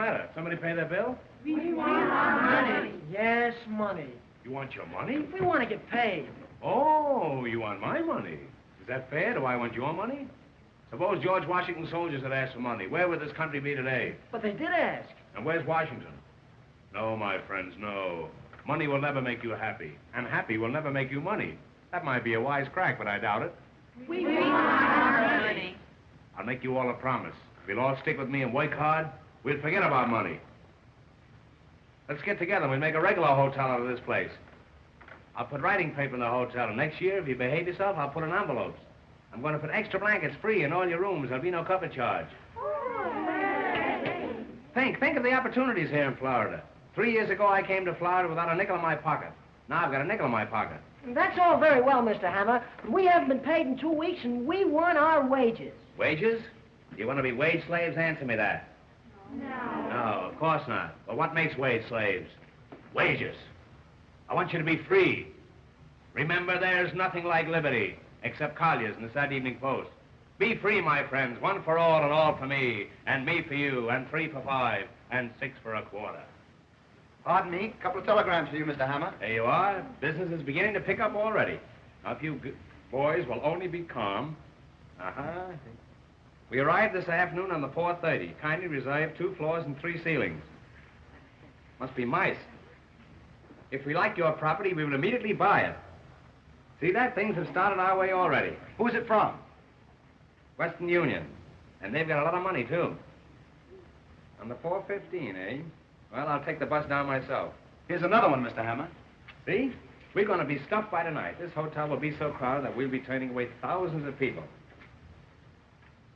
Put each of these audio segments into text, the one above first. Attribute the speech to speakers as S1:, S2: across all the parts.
S1: matter? Somebody pay their bill?
S2: We want our money.
S3: Yes, money.
S1: You want your money?
S3: We want to get paid.
S1: Oh, you want my money. Is that fair? Do I want your money? Suppose George Washington's soldiers had asked for money. Where would this country be today?
S3: But they did ask.
S1: And where's Washington? No, my friends, no. Money will never make you happy. And happy will never make you money. That might be a wise crack, but I doubt it.
S2: We want our money.
S1: I'll make you all a promise. If you'll all stick with me and work hard, we'll forget about money. Let's get together and we'll make a regular hotel out of this place. I'll put writing paper in the hotel, and next year, if you behave yourself, I'll put in envelopes. I'm going to put extra blankets free in all your rooms. There'll be no cover charge. Think of the opportunities here in Florida. 3 years ago, I came to Florida without a nickel in my pocket. Now I've got a nickel in my pocket.
S3: That's all very well, Mr. Hammer, but we haven't been paid in 2 weeks, and we want our wages.
S1: Wages? You want to be wage slaves? Answer me that.
S2: No.
S1: No, of course not. Well, what makes wage slaves? Wages. I want you to be free. Remember, there's nothing like liberty, except Collier's and the Saturday Evening Post. Be free, my friends, one for all and all for me, and me for you, and 3 for 5, and 6 for a quarter.
S4: Pardon me, a couple of telegrams for you, Mr. Hammer.
S1: There you are. Business is beginning to pick up already. Now, if you boys will only be calm. We arrived this afternoon on the 4:30. Kindly reserve 2 floors and 3 ceilings. Must be mice. If we like your property, we will immediately buy it. See that? Things have started our way already.
S4: Who's it from?
S1: Western Union. And they've got a lot of money, too. On the 4:15, eh? Well, I'll take the bus down myself.
S4: Here's another one, Mr. Hammer.
S1: See? We're going to be stuffed by tonight. This hotel will be so crowded that we'll be turning away thousands of people.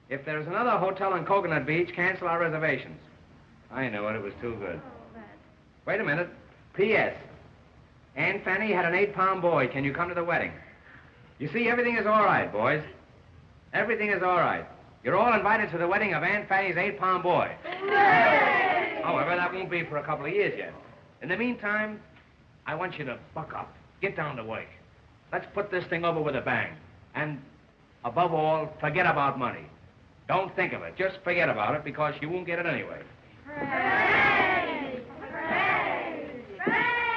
S1: If there's another hotel on Coconut Beach, cancel our reservations. I knew it. It was too good. Wait a minute. P.S. Aunt Fanny had an 8-pound boy. Can you come to the wedding? You see, everything is all right, boys. Everything is all right. You're all invited to the wedding of Aunt Fanny's 8-pound boy.
S2: Hooray!
S1: However, that won't be for a couple of years yet. In the meantime, I want you to buck up. Get down to work. Let's put this thing over with a bang. And, above all, forget about money. Don't think of it. Just forget about it, because you won't get it anyway.
S2: Hooray! Hooray! Hooray!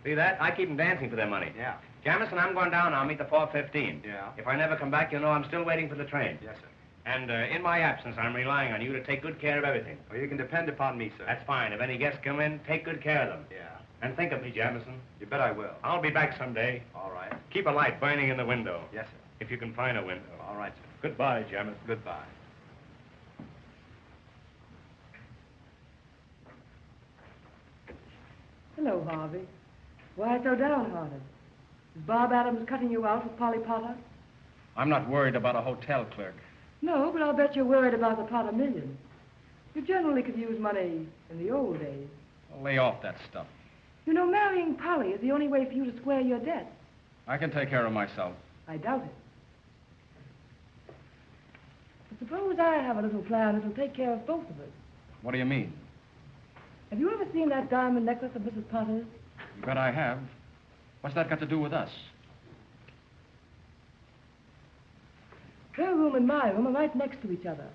S1: See that? I keep them dancing for their money.
S4: Yeah.
S1: Jamison, I'm going down now. I'll meet the 4:15.
S4: Yeah.
S1: If I never come back, you'll know I'm still waiting for the train.
S4: Yes, sir.
S1: And in my absence, I'm relying on you to take good care of everything.
S4: Well, you can depend upon me, sir.
S1: That's fine. If any guests come in, take good care of them.
S4: Yeah.
S1: And think of me, Jamison.
S4: You bet I will.
S1: I'll be back someday.
S4: All right.
S1: Keep a light burning in the window.
S4: Yes, sir.
S1: If you can find a window.
S4: All right, sir.
S1: Goodbye, Jamison.
S4: Goodbye.
S5: Hello, Harvey. Why so downhearted? Is Bob Adams cutting you out with Polly Potter?
S6: I'm not worried about a hotel clerk.
S5: No, but I'll bet you're worried about the Potter million. You generally could use money in the old days.
S6: Well, lay off that stuff.
S5: You know, marrying Polly is the only way for you to square your debt.
S6: I can take care of myself.
S5: I doubt it. But suppose I have a little plan that'll take care of both of us.
S6: What do you mean?
S5: Have you ever seen that diamond necklace of Mrs. Potter's?
S6: You bet I have. What's that got to do with us?
S5: Her room and my room are right next to each other.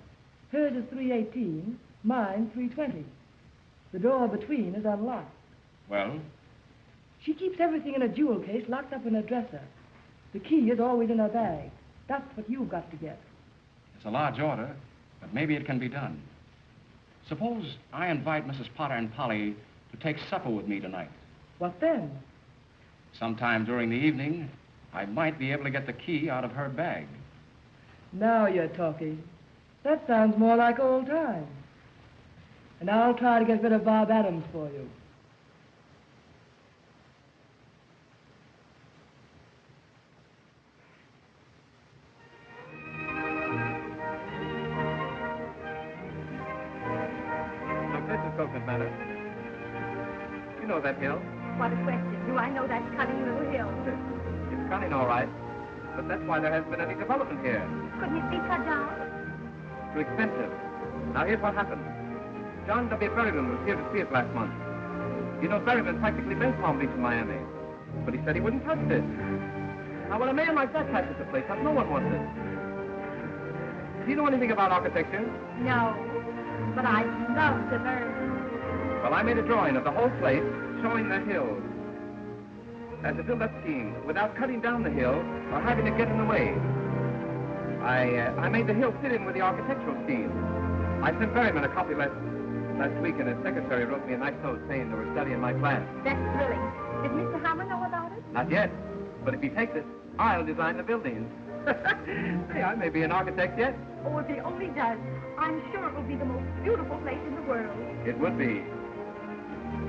S5: Hers is 318, mine 320. The door between is unlocked.
S6: Well,
S5: She keeps everything in a jewel case locked up in her dresser. The key is always in her bag. That's what you've got to get.
S6: it's a large order, but maybe it can be done. Suppose I invite Mrs. Potter and Polly to take supper with me tonight.
S5: What then?
S6: Sometime during the evening, I might be able to get the key out of her bag.
S5: Now you're talking. That sounds more like old times. And I'll try to get rid of Bob Adams for you.
S1: Look, this is Coconut Manor. You know that hill.
S2: What a question. Do I know that cunning little hill?
S1: It's cunning, all right. But that's why there hasn't been any development here.
S2: Couldn't it be cut down?
S1: Too expensive. Now, here's what happened. John W. Berryman was here to see it last month. You know, Berryman practically built Palm Beach in Miami. But he said he wouldn't touch it. Now, when a man like that touches the place up, no one wants it. Do you know anything about architecture?
S2: No. But I'd love to learn.
S1: Well, I made a drawing of the whole place showing the hill. And to build that scheme without cutting down the hill or having it get in the way. I made the hill fit in with the architectural scheme. I sent Berryman a copy last week, and his secretary wrote me a nice note saying they were studying my plan.
S2: That's thrilling. Did Mr. Hammer know about it?
S1: Not yet, but if he takes it, I'll design the buildings. Hey, I may be an architect yet.
S2: Oh, if he only does, I'm sure it will be the most beautiful place in the world.
S1: It would be,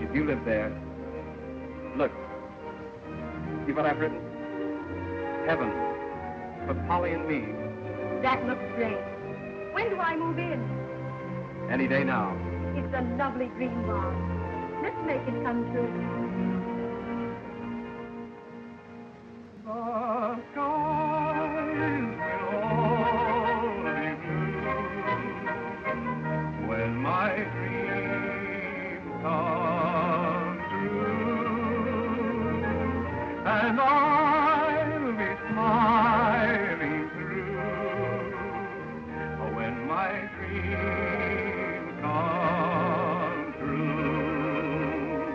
S1: if you lived there. Look, see what I've written? Heaven, for Polly and me.
S2: That looks great. When do I move in?
S1: Any day now.
S2: It's a lovely green barn. Let's make it come true.
S1: The skies will all be blue when my dreams come true, and I'll be smiling through when my dreams come true.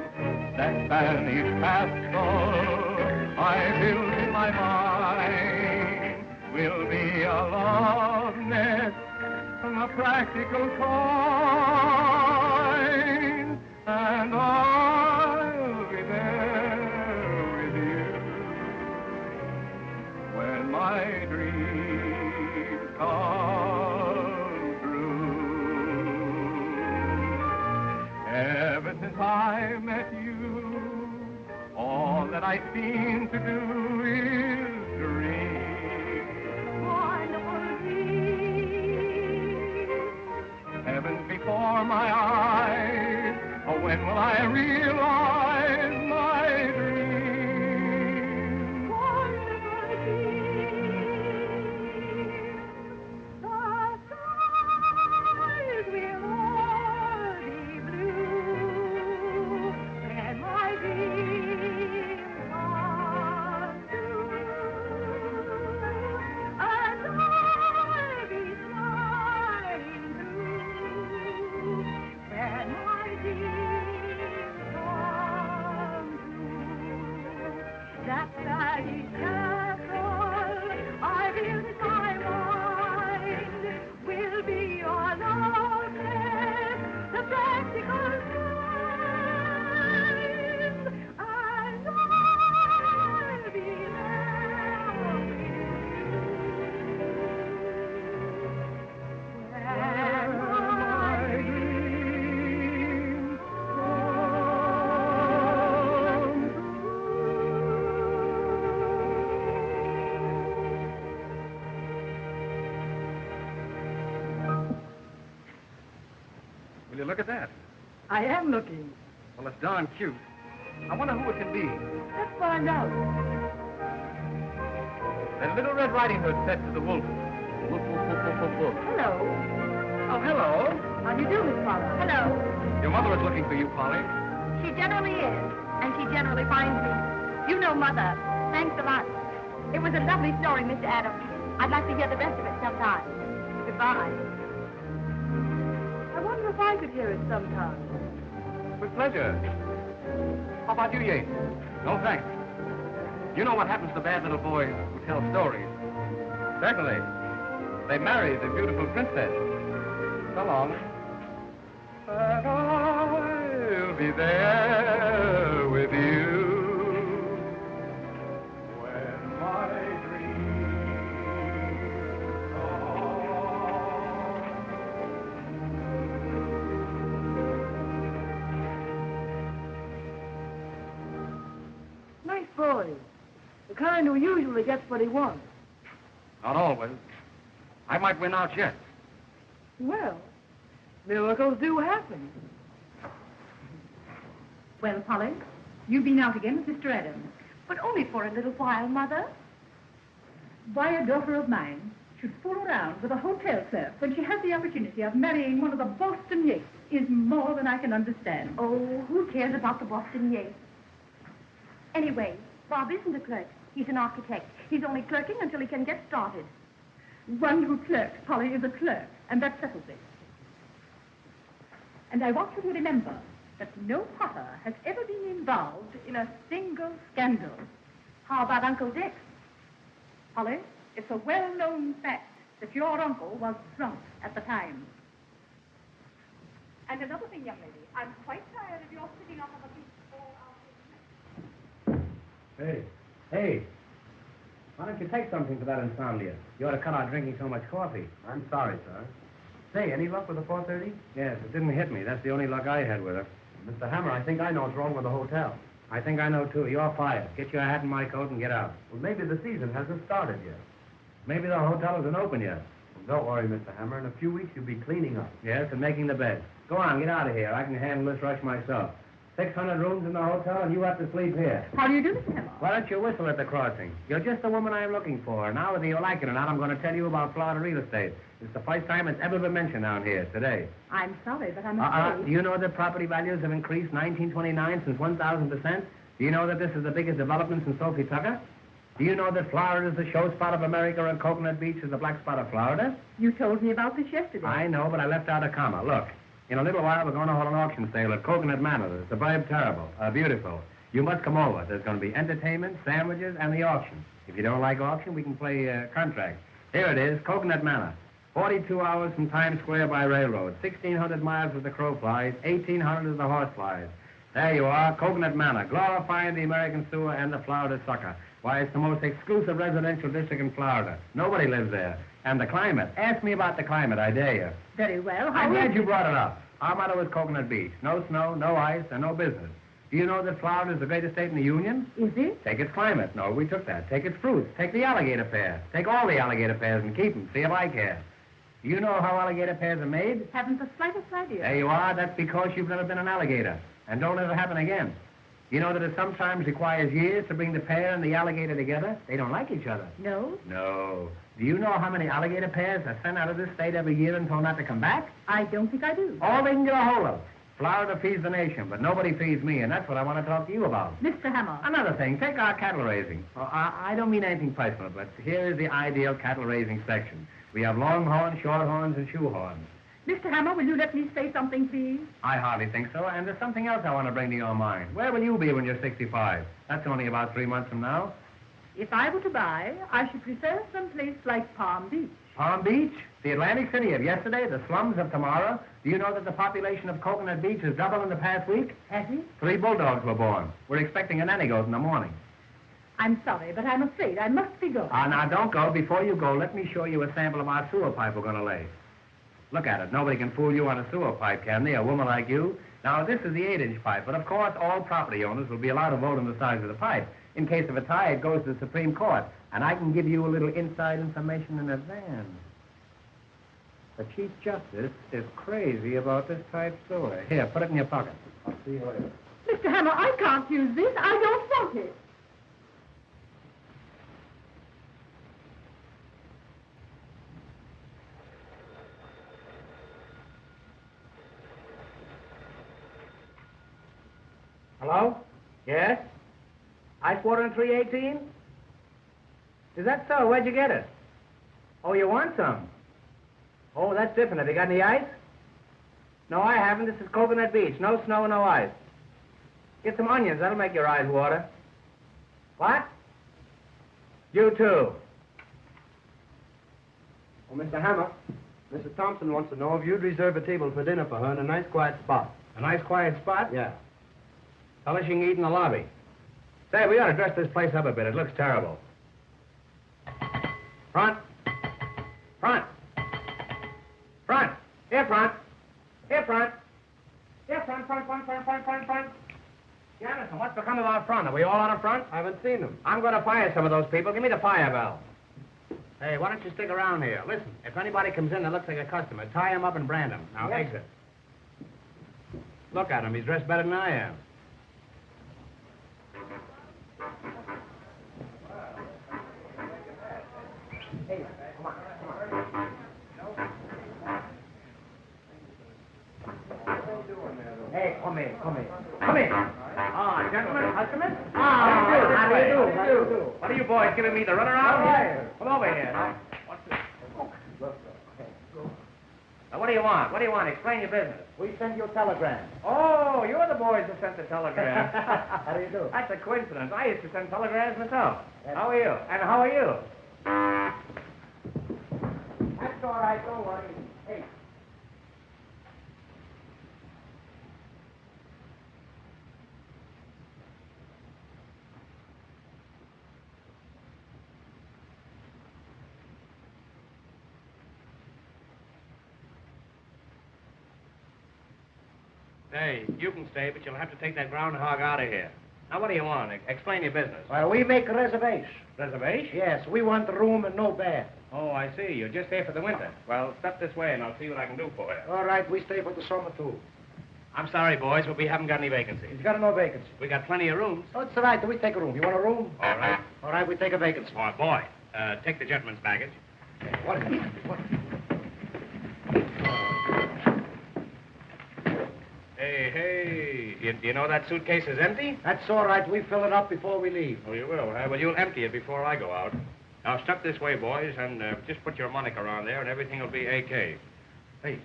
S1: That Spanish castle I build in my mind will be a love nest, a practical kind, and I'll be there with you when my dreams come true. Ever since I met you, all that I seem to do is dream.
S2: Wonderful dream.
S1: Heaven's before my eyes. Oh, when will I realize my dream?
S2: Wonderful dream. The skies will all be blue when my dream come true. And I'll be smiling through when my dream come true. That Spanish castle I built in my mind will be your love nest, the practical kind, and I'll be there with you when my
S1: dreams Will you look at that?
S5: I am looking.
S1: Well, it's darn cute. I wonder who it can be.
S5: Let's find out.
S1: That Little Red Riding Hood said to the wolf, woof, woof, woof, woof, woof, woof.
S5: Hello.
S3: Oh, hello. How do you do, Miss Polly?
S2: Hello.
S6: Your mother is looking for you, Polly.
S2: She generally is, and she generally finds me. You know Mother. Thanks a lot. It was a lovely story, Mr. Adams. I'd like to hear the rest of it sometime. Goodbye.
S5: I wonder if I could hear it sometime.
S6: With pleasure. How about you, Yates? No, thanks. You know what happens to bad little boys who tell stories. Certainly. They marry the beautiful princess. So long. And I'll be there with you when my dreams are.
S5: Nice boy. The kind who usually gets what he wants.
S6: Not always. I might win out yet.
S5: Well, miracles do happen.
S7: Well, Polly, you've been out again with Mr. Adams.
S2: But only for a little while, Mother.
S7: Why a daughter of mine should fool around with a hotel clerk when she has the opportunity of marrying one of the Boston Yates is more than I can understand.
S2: Oh, who cares about the Boston Yates? Anyway, Bob isn't a clerk. He's an architect. He's only clerking until he can get started.
S7: One who clerks, Polly, is a clerk, and that settles it. And I want you to remember that no Potter has ever been involved in a single scandal.
S2: How about Uncle Dick?
S7: Polly, it's a well-known fact that your uncle was drunk at the time. And another thing, young lady, I'm quite tired of your sitting up on the beach all afternoon.
S1: Hey. Why don't you take something for that insomnia? You ought to cut out drinking so much coffee.
S4: I'm sorry, sir. Say, any luck with the 4:30?
S1: Yes, it didn't hit me. That's the only luck I had with her.
S4: Mr. Hammer, I think I know what's wrong with the hotel.
S1: I think I know, too. You're fired. Get your hat and my coat and get out.
S4: Well, maybe the season hasn't started yet.
S1: Maybe the hotel isn't open yet.
S4: Well, don't worry, Mr. Hammer. In a few weeks, you'll be cleaning up.
S1: Yes, and making the bed. Go on, get out of here. I can handle this rush myself. 600 rooms in the hotel, and you have to sleep here.
S7: How do you do, Mr. Hammer?
S1: Why don't you whistle at the crossing? You're just the woman I'm looking for. Now, whether you like it or not, I'm going to tell you about Florida real estate. It's the first time it's ever been mentioned down here, today.
S7: I'm sorry, but I'm afraid...
S1: Do you know that property values have increased 1929 since 1,000%? Do you know that this is the biggest development since Sophie Tucker? Do you know that Florida is the show spot of America and Coconut Beach is the black spot of Florida?
S7: You told me about this yesterday.
S1: I know, but I left out a comma. Look, in a little while, we're going to hold an auction sale at Coconut Manor. The suburb terrible, beautiful. You must come over. There's going to be entertainment, sandwiches, and the auction. If you don't like auction, we can play contract. Here it is, Coconut Manor. 42 hours from Times Square by railroad. 1,600 miles as the crow flies. 1,800 as the horse flies. There you are, Coconut Manor, glorifying the American sewer and the Florida sucker. Why, it's the most exclusive residential district in Florida. Nobody lives there. And the climate. Ask me about the climate, I dare you.
S7: Very well.
S1: I'm glad you brought it up. Our motto is Coconut Beach. No snow, no ice, and no business. Do you know that Florida is the greatest state in the Union?
S7: Is it?
S1: Take its climate. No, we took that. Take its fruits. Take the alligator pear. Take all the alligator pears and keep them. See if I care. Do you know how alligator pears are made?
S7: Haven't the slightest idea.
S1: There you are. That's because you've never been an alligator. And don't let it happen again. You know that it sometimes requires years to bring the pear and the alligator together? They don't like each other.
S7: No?
S1: No. Do you know how many alligator pears are sent out of this state every year and told not to come back?
S7: I don't think I do.
S1: All they can get a hold of. Florida feeds the nation, but nobody feeds me, and that's what I want to talk to you about.
S7: Mr. Hammer.
S1: Another thing, take our cattle raising. I don't mean anything personal, but here is the ideal cattle raising section. We have longhorns, shorthorns, and shoehorns.
S7: Mr. Hammer, will you let me say something, please?
S1: I hardly think so, and there's something else I want to bring to your mind. Where will you be when you're 65? That's only about 3 months from now.
S7: If I were to buy, I should prefer some place like Palm Beach.
S1: Palm Beach? The Atlantic City of yesterday, the slums of tomorrow. Do you know that the population of Coconut Beach has doubled in the past week?
S7: Has it?
S1: 3 bulldogs were born. We're expecting a nanny goat in the morning.
S7: I'm sorry, but I'm afraid I must be going.
S1: Now, don't go. Before you go, let me show you a sample of our sewer pipe we're going to lay. Look at it. Nobody can fool you on a sewer pipe, can they? A woman like you. Now, this is the 8-inch pipe, but of course, all property owners will be allowed to vote on the size of the pipe. In case of a tie, it goes to the Supreme Court, and I can give you a little inside information in advance. The Chief Justice is crazy about this type sewer. Here, put it in your pocket. I'll see you later.
S7: Mr. Hammer, I can't use this. I don't want it.
S1: Hello? Yes? Ice water in 318? Is that so? Where'd you get it? Oh, you want some? Oh, that's different. Have you got any ice? No, I haven't. This is Coconut Beach. No snow, no ice. Get some onions. That'll make your eyes water. What? You too.
S4: Oh, Mr. Hammer, Mrs. Thompson wants to know if you'd reserve a table for dinner for her in a nice quiet spot.
S1: A nice quiet spot?
S4: Yeah.
S1: Tell her she can eat in the lobby. Say, we ought to dress this place up a bit. It looks terrible. Front. Front. Front. Here, front. Here, front. Here, front. Jamison, what's become of our front? Are we all out of front?
S4: I haven't seen them.
S1: I'm going to fire some of those people. Give me the fire bell. Hey, why don't you stick around here? Listen, if anybody comes in that looks like a customer, tie him up and brand him. Now, exit. Look at him. He's dressed better than I am. Hey, come on. Hey, come here. Ah, gentlemen, customers. How do you do? What are you boys giving me the runaround? Here? Come over here. What's this? Now, what do you want? Explain your business.
S3: We send you a telegram.
S1: Oh, you're the boys who sent the telegram.
S3: How do you do?
S1: That's a coincidence. I used to send telegrams myself. How are you? And how are you?
S3: That's all right, don't worry. Hey.
S1: Hey, you can stay, but you'll have to take that groundhog out of here. Now, what do you want? Explain your business.
S3: Well, we make a reservation.
S1: Reservation?
S3: Yes, we want a room and no bed.
S1: Oh, I see. You're just here for the winter. Well, step this way, and I'll see what I can do for you.
S3: All right, we stay for the summer, too.
S1: I'm sorry, boys, but we haven't got any vacancies.
S3: He's got no vacancy.
S1: We got plenty of rooms.
S3: Oh, it's all right. We take a room. You want a room?
S1: All right.
S3: All right, we take a vacancy.
S1: Oh, boy. Take the gentleman's baggage.
S3: What?
S1: Hey. Do you know that suitcase is empty?
S3: That's all right. We fill it up before we leave.
S1: Oh, you will, huh? Well, you'll empty it before I go out. Now, step this way, boys, and just put your moniker on there, and everything will be AK.
S3: Hey.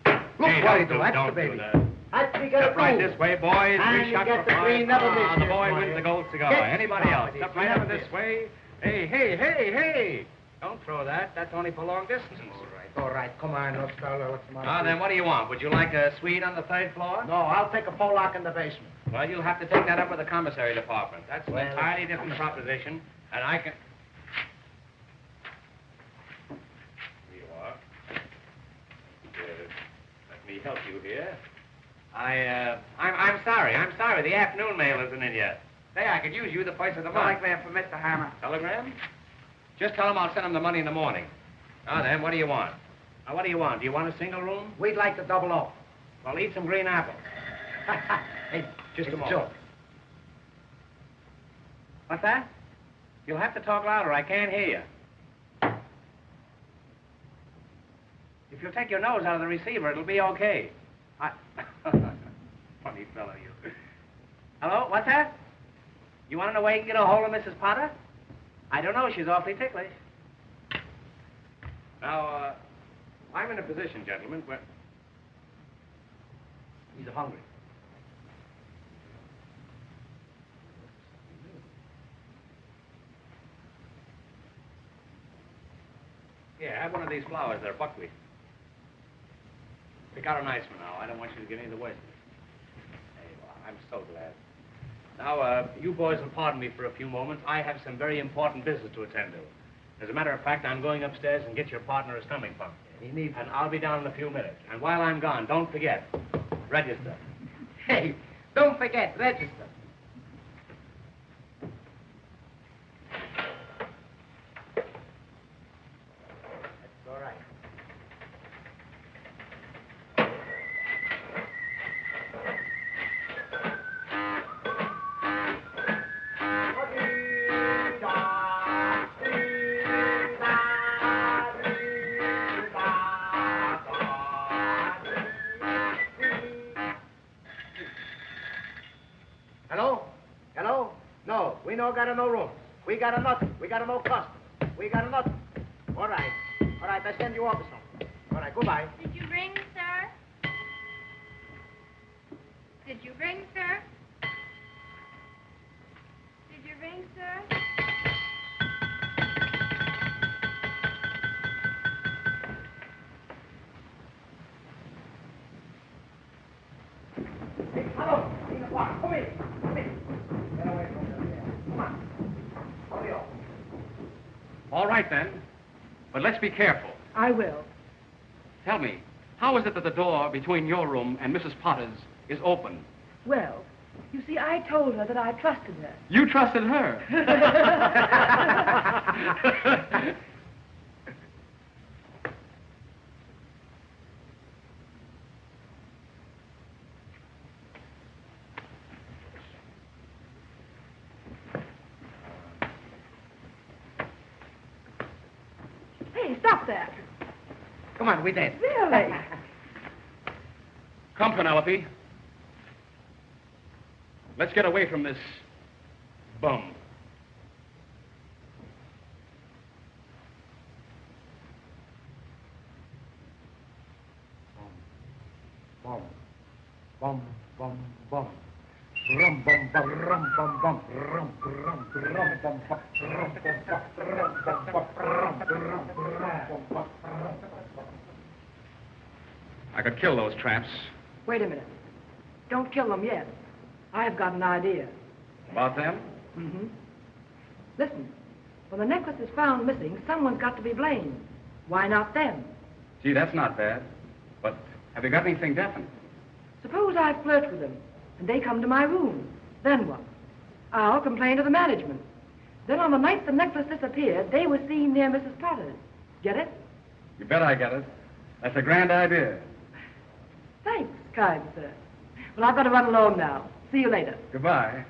S1: Look,
S3: Hey,
S1: what do
S3: that's
S1: don't
S3: the baby.
S1: do that.
S3: That's we got
S1: Step right this way, boys.
S3: And
S1: We
S3: you
S1: shot
S3: get
S1: for
S3: the
S1: five.
S3: green, never miss
S1: The
S3: this,
S1: boy
S3: boy.
S1: wins the gold cigar.
S3: Get
S1: Anybody else?
S3: started.
S1: Step
S3: You
S1: right
S3: never
S1: over this
S3: miss.
S1: way. Hey. Don't throw that. That's only for long distance.
S3: All right. Come on, let's go. What's the matter?
S1: Now, then, what do you want? Would you like a suite on the third floor?
S3: No, I'll take a Pollock in the basement.
S1: Well, you'll have to take that up with the commissary department. That's an
S3: Well,
S1: entirely different proposition, and I can... Here you are. Let me help you here. I'm sorry. The afternoon mail isn't in yet. Say, I could use you the first of the month.
S8: Telegram for Mr. Hammer.
S1: Telegram? Just tell him I'll send him the money in the morning. Now then, what do you want? Now, what do you want? Do you want a single room?
S3: We'd like to double up.
S1: Well, eat some green apples.
S3: Hey,
S1: Just
S3: it's
S1: a moment.
S3: joke.
S1: What's that? You'll have to talk louder. I can't hear you. If you'll take your nose out of the receiver, it'll be okay. Funny fellow, you. Hello? What's that? You want to know where you can get a hold of Mrs. Potter? I don't know. She's awfully ticklish. Now, I'm in a position, gentlemen, where...
S3: He's hungry.
S1: Yeah, have one of these flowers. They're buckwheat. Pick out a nice one now. I don't want you to get any of the worst of it. Hey, well, I'm so glad. Now, you boys will pardon me for a few moments. I have some very important business to attend to. As a matter of fact, I'm going upstairs and get your partner a stomach pump.
S3: He needs
S1: And I'll be down in a few minutes. And while I'm gone, don't forget, register.
S3: Hey, don't forget, register. That's all right.
S8: Hello? Hello? No, we no got no room. We got a nothing. We got a no custom. We got a nothing. All right. All right, I send you off or something. All right, goodbye.
S2: Did you ring, sir? Did you ring, sir? Did you ring, sir?
S8: Hey, hello. Come in. Come in. Get away from there. Come on. Hurry up.
S6: All right, then. But let's be careful.
S5: I will.
S6: Tell me, how is it that the door between your room and Mrs. Potter's is open?
S5: Well, you see, I told her that I trusted her.
S6: You trusted her.
S5: Hey, stop that.
S8: Come on, we dance.
S5: Really?
S6: Come, Penelope. Let's get away from this bum.
S8: Bum, bum, bum, bum. Rum, bum, bum, rum, bum, bum, rum, rum, rum, bum, bum, rum, bum, bum, rum, bum, bum, rum, rum, rum, bum, bum.
S6: I could kill those traps.
S5: Wait a minute. Don't kill them yet. I've got an idea.
S6: About them?
S5: Mm-hmm. Listen, when the necklace is found missing, someone's got to be blamed. Why not them?
S6: Gee, that's not bad. But have you got anything definite?
S5: Suppose I flirt with them, and they come to my room. Then what? I'll complain to the management. Then on the night the necklace disappeared, they were seen near Mrs. Potter's. Get it?
S6: You bet I get it. That's a grand idea.
S5: Thanks, kind sir. Well, I've got to run along now. See you later.
S6: Goodbye.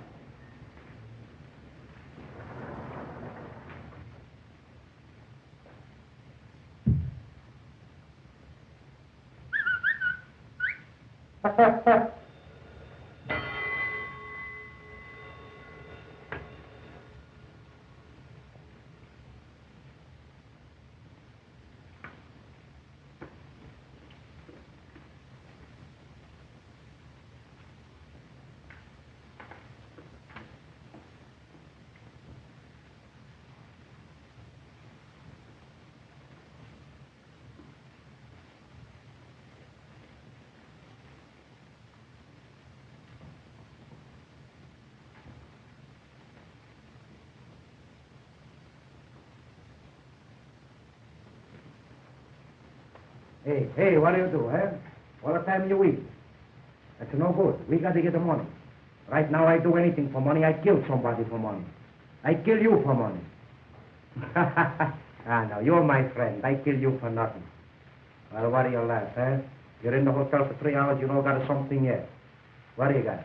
S8: Hey, what do you do, eh? All the time you eat. That's no good. We got to get the money. Right now, I do anything for money. I kill somebody for money. I kill you for money. No, you're my friend. I kill you for nothing. Well, what do you laugh, eh? You're in the hotel for 3 hours, you don't got something yet. What do you got?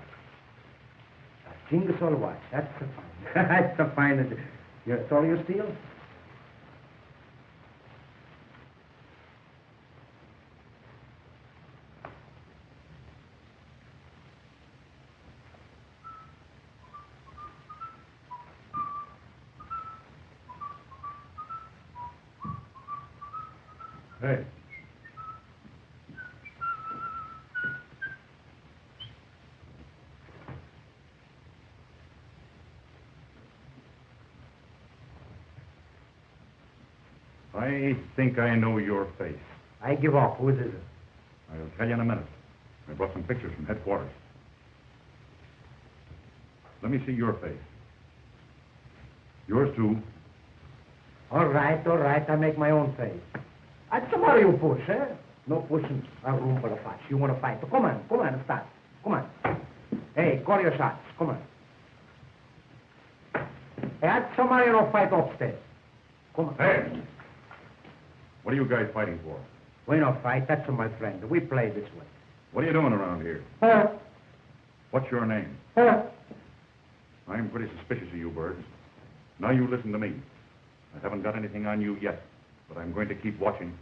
S8: A Jingle watch. That's the fine. That's the finest. That's all you steal? Hey.
S9: I think I know your face.
S8: I give up. Who is it?
S9: I'll tell you in a minute. I brought some pictures from headquarters. Let me see your face. Yours too.
S8: All right. I make my own face. What's the matter, you push, eh? No pushing a room for a fight. You want to fight? So come on, start. Come on. Hey, call your shots. Come on. Hey, what's the matter, you fight upstairs? Come on.
S9: Hey! What are you guys fighting for?
S8: We don't fight. That's my friend. We play this way.
S9: What are you doing around here?
S8: Huh?
S9: What's your name?
S8: Huh?
S9: I'm pretty suspicious of you birds. Now you listen to me. I haven't got anything on you yet, but I'm going to keep watching.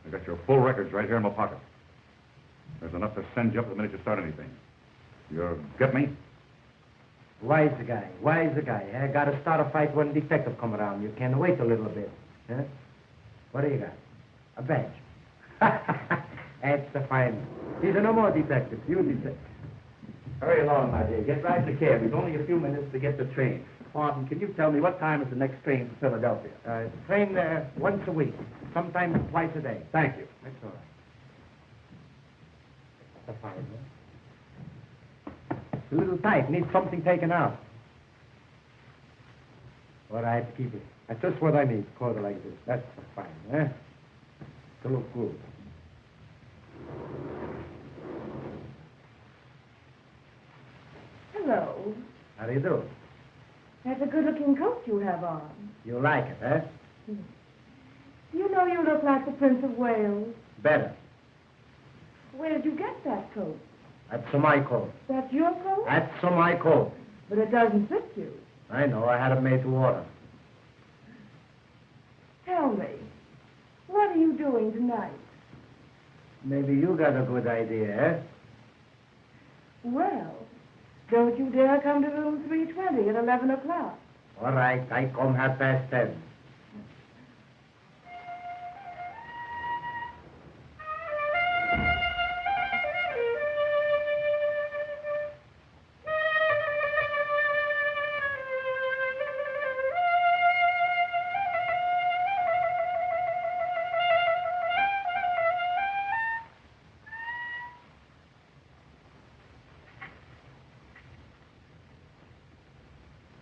S9: I got your full records right here in my pocket. There's enough to send you up the minute you start anything. You get me?
S8: Wise guy, wise guy. I gotta start a fight when detective come around. You can wait a little bit. Huh? What do you got? A badge. That's the fine. These are no more detectives. You detective.
S6: Hurry along, my dear. Get right to cab. We've only a few minutes to get the train. Martin, can you tell me what time is the next train to Philadelphia?
S8: Train once a week, sometimes twice a day.
S6: Thank you.
S8: That's all right. That's the fine, huh? It's a little tight. Needs something taken out. All right, keep it. That's just what I need. Quarter like this. That's fine, huh? To look good.
S5: Hello.
S8: How do you do?
S5: That's a good-looking coat you have on.
S8: You like it, huh?
S5: You know you look like the Prince of Wales.
S8: Better.
S5: Where did you get that coat?
S8: That's my coat.
S5: That's your coat?
S8: That's my coat.
S5: But it doesn't fit you.
S8: I know. I had it made to order.
S5: Tell me, what are you doing tonight?
S8: Maybe you got a good idea, eh?
S5: Well, don't you dare come to room 320 at 11 o'clock.
S8: All right. I come 10:30.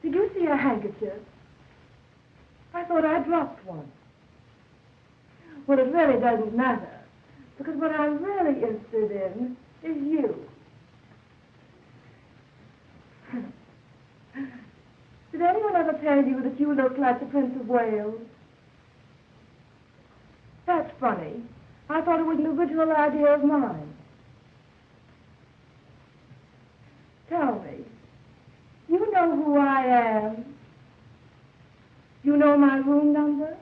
S5: Did you see a handkerchief? I thought I dropped one. Well, it really doesn't matter, because what I'm really interested in is you. Did anyone ever tell you that you look like the Prince of Wales? That's funny. I thought it was an original idea of mine. Tell me, you know who I am? You know my room number?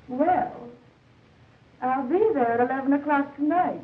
S5: Well, I'll be there at 11 o'clock tonight.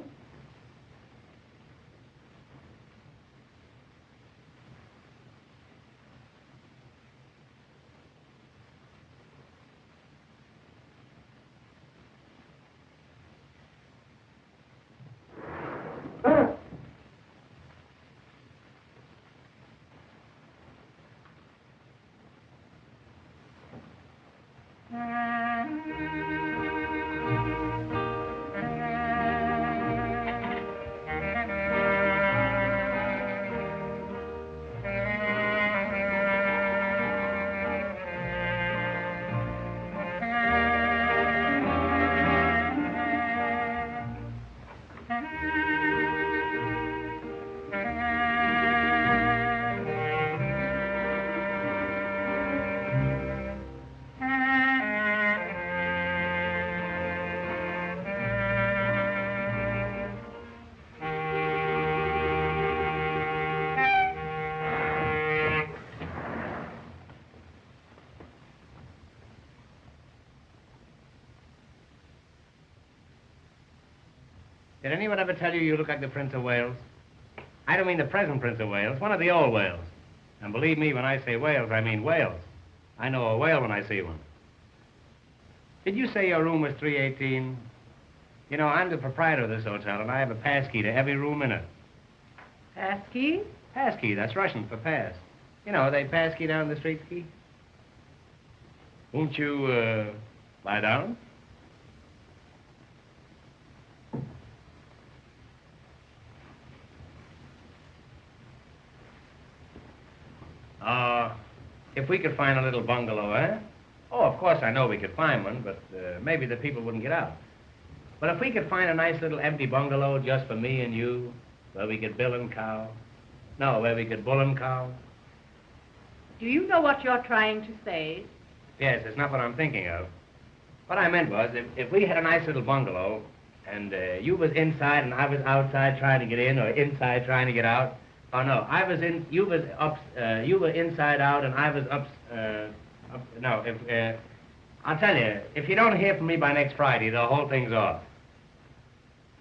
S1: Did anyone ever tell you you look like the Prince of Wales? I don't mean the present Prince of Wales, one of the old Wales. And believe me, when I say Wales, I mean Wales. I know a whale when I see one. Did you say your room was 318? You know, I'm the proprietor of this hotel, and I have a pass key to every room in it.
S7: Pass key?
S1: Pass key, that's Russian for pass. You know, they pass key down the street key. Won't you, lie down? If we could find a little bungalow, eh? Oh, of course, I know we could find one, but maybe the people wouldn't get out. But if we could find a nice little empty bungalow just for me and you, where we could bill and cow. No, where we could bull and cow.
S7: Do you know what you're trying to say?
S1: Yes, it's not what I'm thinking of. What I meant was, if we had a nice little bungalow, and you was inside and I was outside trying to get in, or inside trying to get out. Oh, no, I was in, you was up, you were inside out and I was up, no, if, I'll tell you, if you don't hear from me by next Friday, the whole thing's off.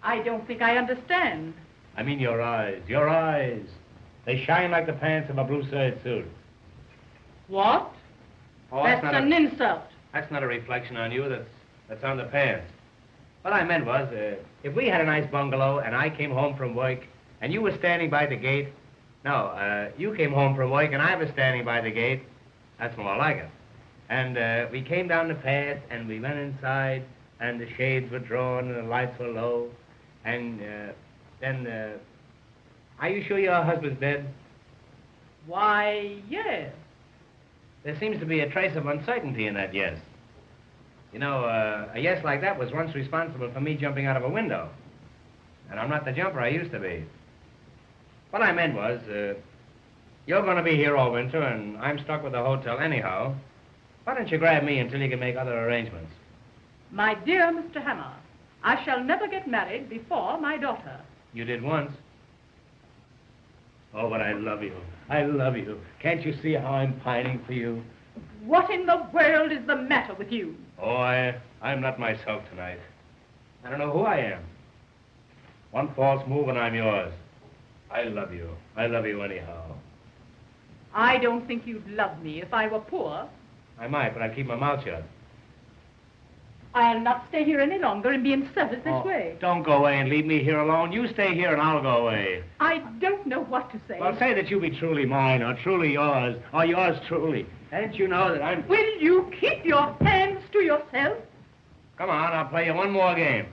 S7: I don't think I understand.
S1: I mean your eyes, your eyes. They shine like the pants of a blue serge suit.
S10: What?
S1: Oh,
S10: That's an insult.
S1: That's not a reflection on you. That's on the pants. What I meant was, if we had a nice bungalow and I came home from work and you were standing by the gate, no, you came home from work and I was standing by the gate, that's more like it. And we came down the path and we went inside and the shades were drawn and the lights were low. And then, are you sure your husband's dead?
S10: Why, yes.
S1: There seems to be a trace of uncertainty in that yes. You know, a yes like that was once responsible for me jumping out of a window. And I'm not the jumper I used to be. What I meant was, you're going to be here all winter, and I'm stuck with the hotel anyhow. Why don't you grab me until you can make other arrangements?
S7: My dear Mr. Hammer, I shall never get married before my daughter.
S1: You did once. Oh, but I love you. I love you. Can't you see how I'm pining for you?
S7: What in the world is the matter with you?
S1: Oh, I'm not myself tonight. I don't know who I am. One false move and I'm yours. I love you. I love you anyhow.
S7: I don't think you'd love me if I were poor.
S1: I might, but I'd keep my mouth shut.
S7: I'll not stay here any longer and be insulted this way.
S1: Don't go away and leave me here alone. You stay here and I'll go away.
S7: I don't know what to say.
S1: Well, say that you be truly mine or truly yours or yours truly. Don't you know that I'm...
S7: Will you keep your hands to yourself?
S1: Come on, I'll play you one more game.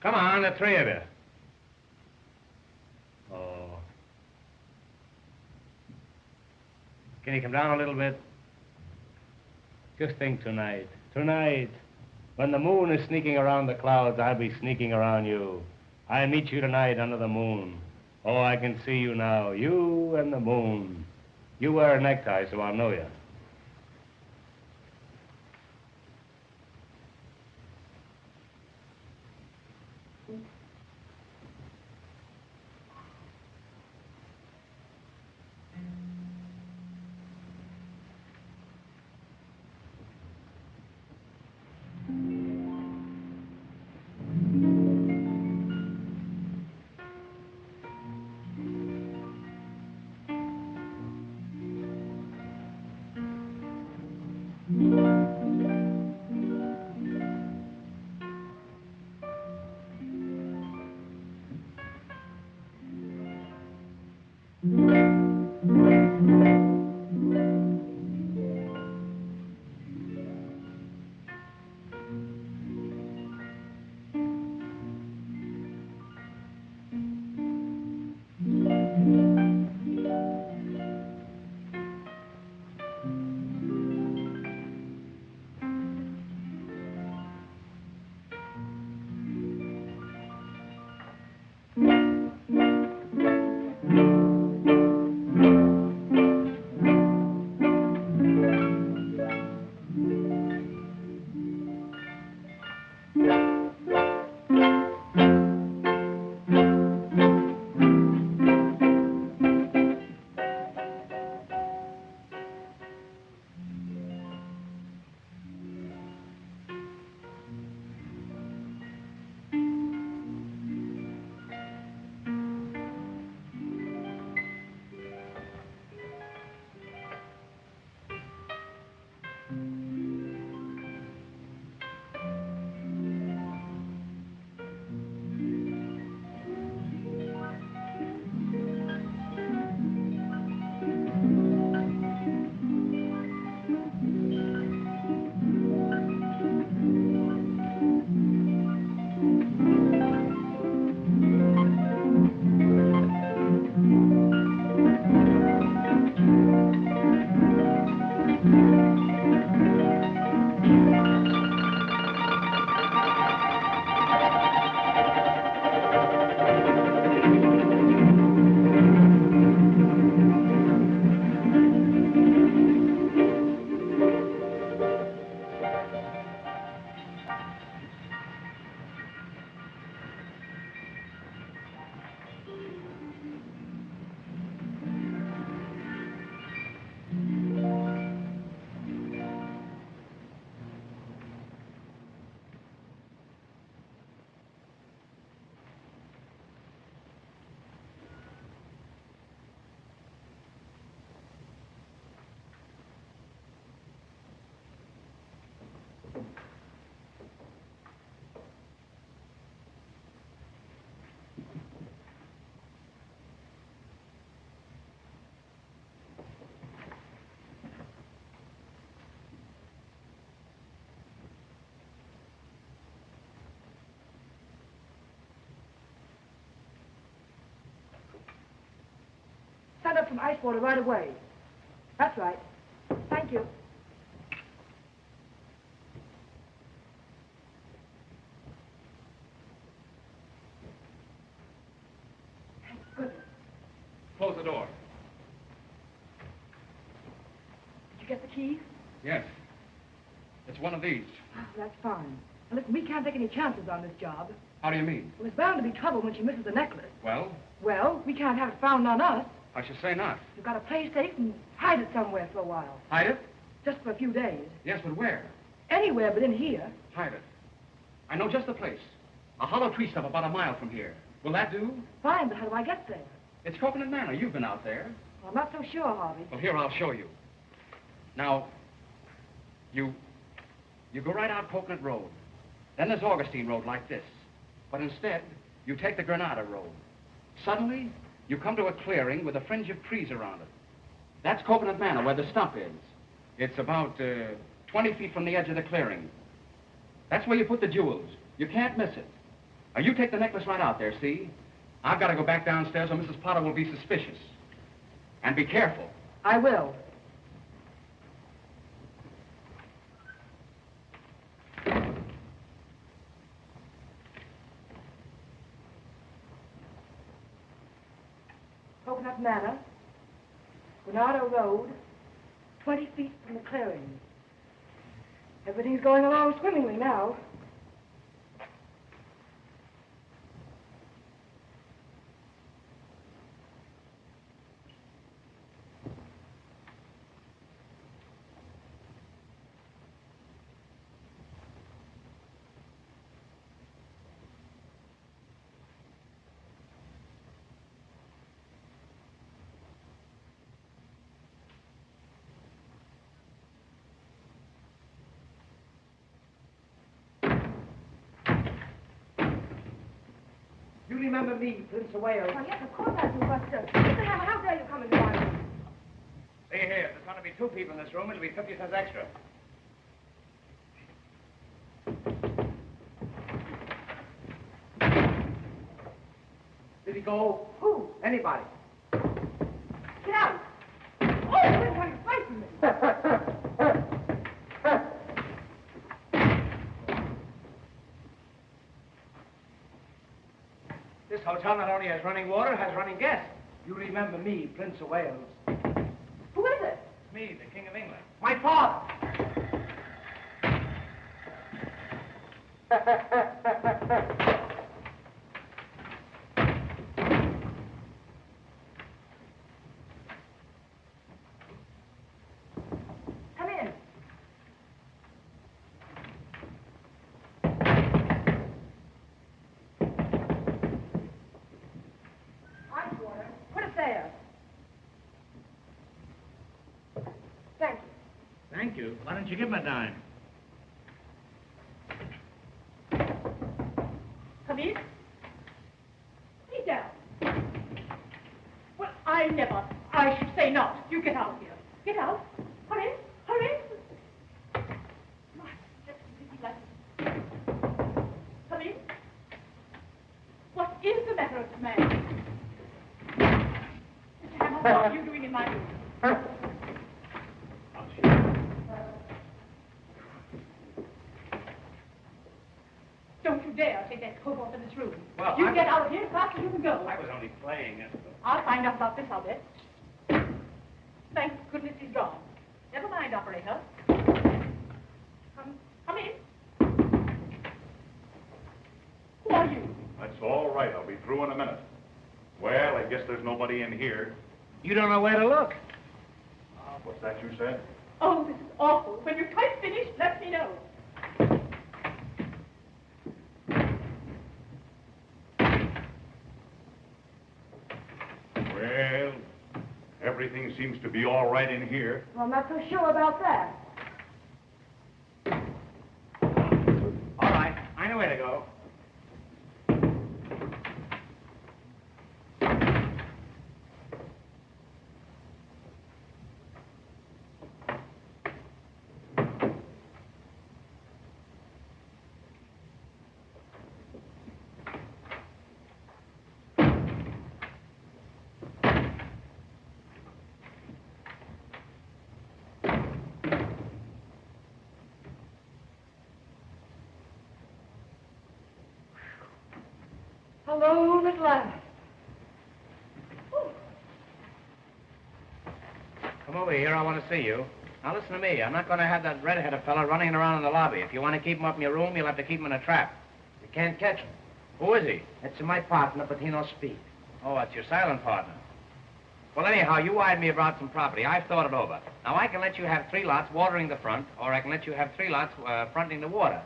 S1: Come on, the three of you. Oh. Can you come down a little bit? Just think tonight. Tonight. When the moon is sneaking around the clouds, I'll be sneaking around you. I'll meet you tonight under the moon. Oh, I can see you now. You and the moon. You wear a necktie, so I'll know you.
S3: up some ice water right away. That's right. Thank you. Thank goodness.
S6: Close the door.
S3: Did you get the keys?
S6: Yes. It's one of these.
S3: Oh, that's fine. Now, listen, we can't take any chances on this job.
S6: How do you mean?
S3: Well, there's bound to be trouble when she misses the necklace.
S6: Well,
S3: Well, we can't have it found on us.
S6: I should say not.
S3: We've got to play safe and hide it somewhere for a while.
S6: Hide it?
S3: Just for a few days.
S6: Yes, but where?
S3: Anywhere but in here.
S6: Hide it. I know just the place. A hollow tree stump about a mile from here. Will that do?
S3: Fine, but how do I get there?
S6: It's Coconut Manor. You've been out there.
S3: Well, I'm not so sure, Harvey.
S6: Well, here, I'll show you. Now, you go right out Coconut Road. Then there's Augustine Road like this. But instead, you take the Granada Road. Suddenly, you come to a clearing with a fringe of trees around it. That's Coconut Manor, where the stump is. It's about 20 feet from the edge of the clearing. That's where you put the jewels. You can't miss it. Now, you take the necklace right out there, see? I've got to go back downstairs or Mrs. Potter will be suspicious. And be careful.
S3: I will. Coconut Manor, Granada Road, 20 feet from the clearing. Everything's going along swimmingly now.
S1: You remember me, Prince of Wales?
S3: Oh, yes, of course I do, but, Mr. Hammer, how dare you come into my room?
S1: See here, there's going to be 2 people in this room. It'll be 50 cents extra. Did he go?
S3: Who?
S1: Anybody.
S3: Get out! Oh, you're trying to fight from me.
S1: This hotel not only has running water, has running gas. You remember me, Prince of Wales.
S3: Who is it?
S1: Me, the King of England.
S3: My father. Come in. Ice water. Put it there. Thank you.
S1: Thank you. Why don't you give him a dime?
S7: Come in. Sit down. Well, I never. I should say not. You get out of here. Get out. Hurry. Hurry. My, that's ridiculous. Come in. What is the matter with the man? Mr. Hammer, what are you doing in my room? Don't you dare take that coat off in this room.
S1: Well,
S7: you get out of here as fast as you can go.
S1: I was only playing.
S7: I'll find out about this, I'll bet. Thank goodness he's gone. Never mind, operator. Come in. Who are you?
S9: That's all right. I'll be through in a minute. Well, I guess there's nobody in here.
S1: You don't know where to look.
S9: What's that you said?
S7: Oh, this is awful. When you're quite finished, let me know.
S9: Well, everything seems to be all right in here.
S3: Well, I'm not so sure about that.
S1: All right. I know where to go.
S3: Alone at last.
S1: Come over here. I want to see you. Now, listen to me. I'm not going to have that red-headed fella running around in the lobby. If you want to keep him up in your room, you'll have to keep him in a trap.
S8: You can't catch him.
S1: Who is he?
S8: It's my partner, but he don't speak.
S1: Oh, that's your silent partner. Well, anyhow, you wired me about some property. I've thought it over. Now, I can let you have 3 lots watering the front, or I can let you have 3 lots fronting the water.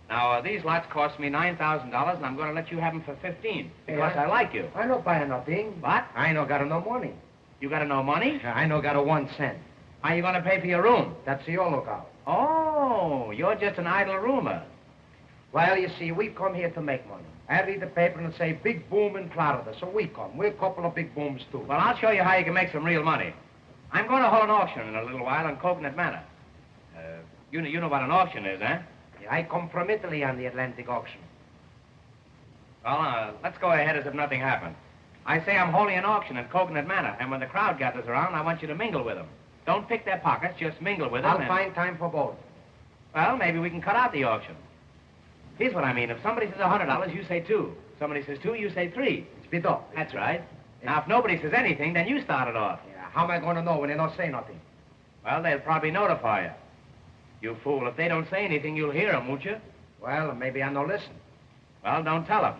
S1: Now, these lots cost me $9,000, and I'm going to let you have them for 15 because
S8: Yeah.
S1: I like you.
S8: I no buy nothing.
S1: What?
S8: I no got no money.
S1: You got no money?
S8: I no got 1 cent.
S1: How are you going to pay for your room?
S8: That's your lookout.
S1: Oh, you're just an idle roomer.
S8: Well, you see, we come here to make money. I read the paper and say big boom in Florida, so we come. We're a couple of big booms, too.
S1: Well, I'll show you how you can make some real money. I'm going to hold an auction in a little while on Coconut Manor. You know what an auction is, eh?
S8: Yeah, I come from Italy on the Atlantic auction.
S1: Well, let's go ahead as if nothing happened. I say I'm holding an auction in Coconut Manor, and when the crowd gathers around, I want you to mingle with them. Don't pick their pockets, just mingle with them.
S8: I'll find time for both.
S1: Well, maybe we can cut out the auction. Here's what I mean. If somebody says $100, you say 2. Somebody says 2, you say 3.
S8: It's bid up.
S1: That's right. Now, if nobody says anything, then you start it off.
S8: Yeah, how am I going to know when they don't say nothing?
S1: Well, they'll probably notify you. You fool, if they don't say anything, you'll hear them, won't you?
S8: Well, maybe I no listen.
S1: Well, don't tell them.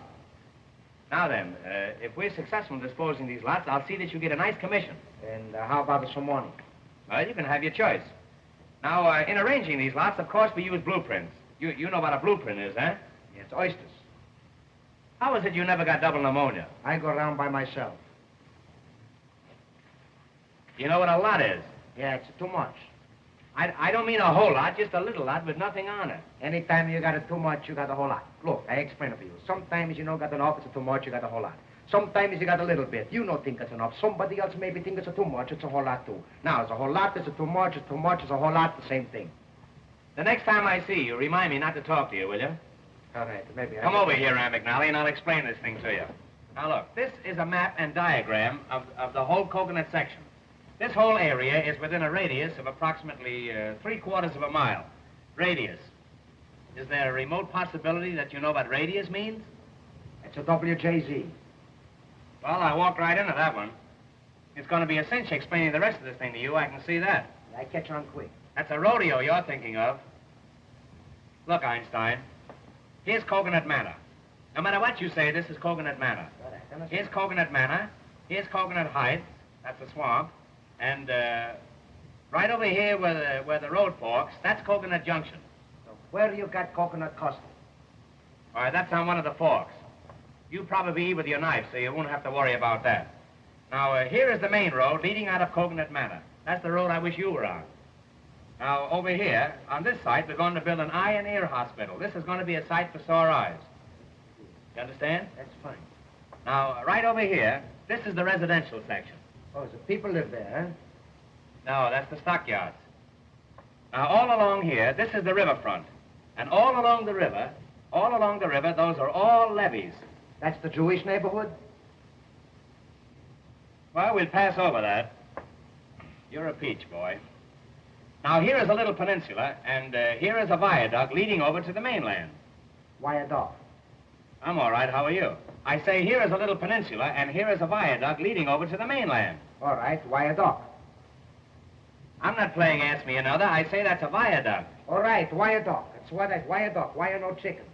S1: Now then, if we're successful in disposing these lots, I'll see that you get a nice commission.
S8: And how about some money?
S1: Well, you can have your choice. Now, in arranging these lots, of course, we use blueprints. You know what a blueprint is, eh?
S8: Yeah, it's oysters.
S1: How is it you never got double pneumonia?
S8: I go around by myself.
S1: You know what a lot is?
S8: Yeah, it's too much.
S1: I don't mean a whole lot, just a little lot with nothing on it.
S8: Anytime you got it too much, you got a whole lot. Look, I explain it for you. Sometimes you don't got enough, it's too much, you got a whole lot. Sometimes you got a little bit. You don't think it's enough. Somebody else maybe thinks it's too much, it's a whole lot too. Now, it's a whole lot, it's too much, it's a whole lot, the same thing.
S1: The next time I see you, remind me not to talk to you, will you?
S8: All right, maybe
S1: Come over here, Aunt McNally, and I'll explain this thing to you. Now, look, this is a map and diagram of the whole Coconut section. This whole area is within a radius of approximately 3/4 of a mile. Radius. Is there a remote possibility that you know what radius means?
S8: It's a WJZ.
S1: Well, I walked right into that one. It's going to be a cinch explaining the rest of this thing to you. I can see that.
S8: I catch on quick.
S1: That's a rodeo you're thinking of. Look, Einstein, here's Coconut Manor. No matter what you say, this is Coconut Manor. Here's Coconut Manor. Here's Coconut Heights. That's a swamp. And right over here where the road forks, that's Coconut Junction.
S8: So where you got Coconut Custom?
S1: All right, that's on one of the forks. You probably eat with your knife, so you won't have to worry about that. Now, here is the main road leading out of Coconut Manor. That's the road I wish you were on. Now, over here, on this site, we're going to build an eye and ear hospital. This is going to be a site for sore eyes. You understand?
S8: That's fine.
S1: Now, right over here, this is the residential section.
S8: Oh, so people live there,
S1: No, that's the stockyards. Now, all along here, this is the riverfront. And all along the river, those are all levees.
S8: huh? That's the Jewish neighborhood?
S1: Well, we'll pass over that. You're a peach, boy. Now, here is a little peninsula, and here is a viaduct leading over to the mainland.
S8: Why a dog?
S1: I'm all right. How are you? I say here is a little peninsula, and here is a viaduct leading over to the mainland.
S8: All right, why a dog?
S1: I'm not playing Ask Me Another. I say that's a viaduct.
S8: All right, why a dog? That's what why a dog? Why no chicken?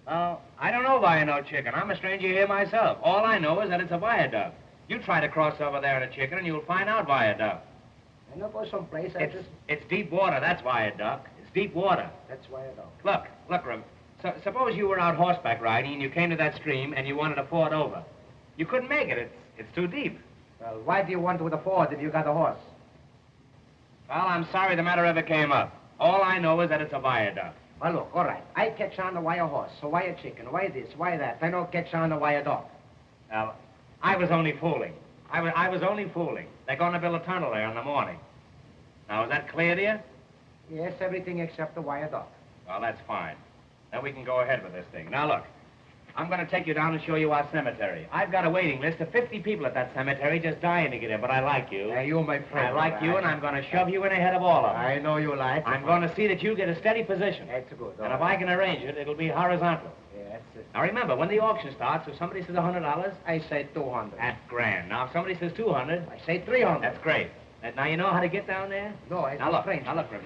S1: Well, I don't know why I know chicken. I'm a stranger here myself. All I know is that it's a viaduct. You try to cross over there in a chicken, and you'll find out viaduct.
S8: I know go someplace,
S1: It's deep water. That's viaduct. It's deep water.
S8: That's why a dog.
S1: Look, Rem. Suppose you were out horseback riding and you came to that stream and you wanted to ford over. You couldn't make it. It's too deep.
S8: Well, why do you want with a ford if you got a horse?
S1: Well, I'm sorry the matter ever came up. All I know is that it's a viaduct.
S8: Well, look, all right. I catch on to why a horse, so why a chicken, why this, why that. I don't catch on to why a dog.
S1: Well, I was only fooling. I was only fooling. They're going to build a tunnel there in the morning. Now, is that clear to you?
S8: Yes, everything except the why a dog.
S1: Well, that's fine. Then we can go ahead with this thing. Now, look. I'm going to take you down and show you our cemetery. I've got a waiting list of 50 people at that cemetery just dying to get in, but I like you.
S8: Yeah, you're my friend.
S1: I like you, and I'm going to shove you in ahead of all of them.
S8: I know you like.
S1: I'm going to see that you get a steady position.
S8: That's good.
S1: And if I can arrange it, it'll be horizontal.
S8: Yes.
S1: That's it. Now remember, when the auction starts, if somebody says $100,
S8: I say 200.
S1: that's grand. Now if somebody says 200,
S8: I say 300.
S1: that's great. Now you know how to get down there?
S8: No, I
S1: Now look,
S8: French.
S1: now look, River.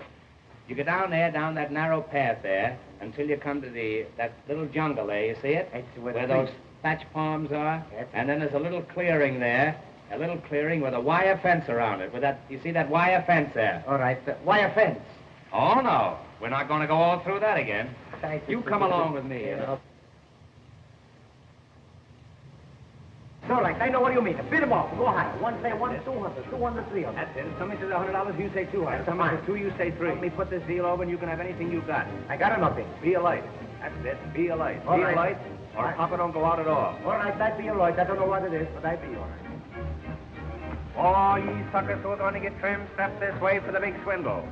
S1: You go down there, down that narrow path there, until you come to that little jungle there. You see it?
S8: It's where
S1: Where
S8: the
S1: those
S8: trees-
S1: thatch palms are.
S8: Yes.
S1: And then there's a little clearing there. A little clearing with a wire fence around it. With that, you see that wire fence there?
S8: All right, wire fence.
S1: Oh no, we're not going to go all through that again. You come along with me.
S8: All right, I know what you mean. Bid them off. Go higher. One say 200, 200, 300.
S1: That's it. If somebody says $100, you say 200. If somebody says 2, you say 3. Let me put this deal over, and you can have anything you got.
S8: I got nothing.
S1: Be a light. That's it. Be a light.
S8: All
S1: Be
S8: right.
S1: a light, or Papa don't go out at all.
S8: All right, that be all right. I don't know what it is, but I be all right.
S1: All ye suckers who are going to get trimmed, step this way for the big swindle.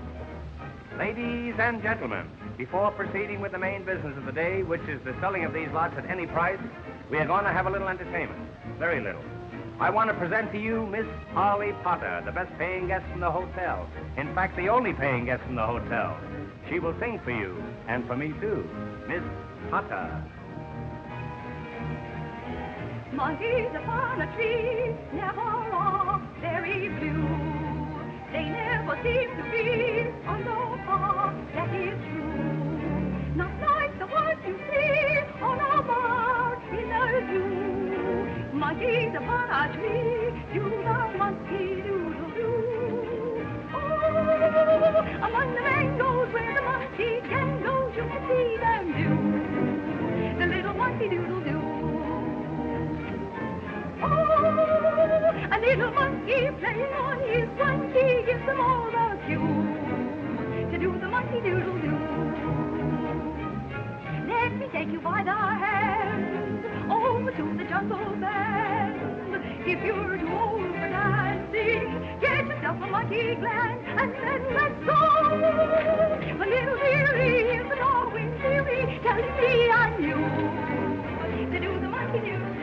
S1: Ladies and gentlemen, before proceeding with the main business of the day, which is the selling of these lots at any price, we are going to have a little entertainment. Very little. I want to present to you Miss Polly Potter, the best paying guest in the hotel. In fact, the only paying guest in the hotel. She will sing for you, and for me too. Miss Potter.
S2: Monkeys upon a tree never are very blue. They never seem to be on the path that is true. Not like the ones you see on a bar in the zoo. Monkeys upon a tree, do the monkey doodle-doo. Oh, among the mangoes where the monkey can go, you can see them do. The little monkey doodle-doo. Oh, a little monkey playing on his monkey gives them all the cue to do the monkey doodle-doo. Let me take you by the hand over to the jungle band. If you're too old for dancing, get yourself a monkey gland and then let's go. A little dearie is the Darwin theory telling me I knew to do the monkey doodle-doo.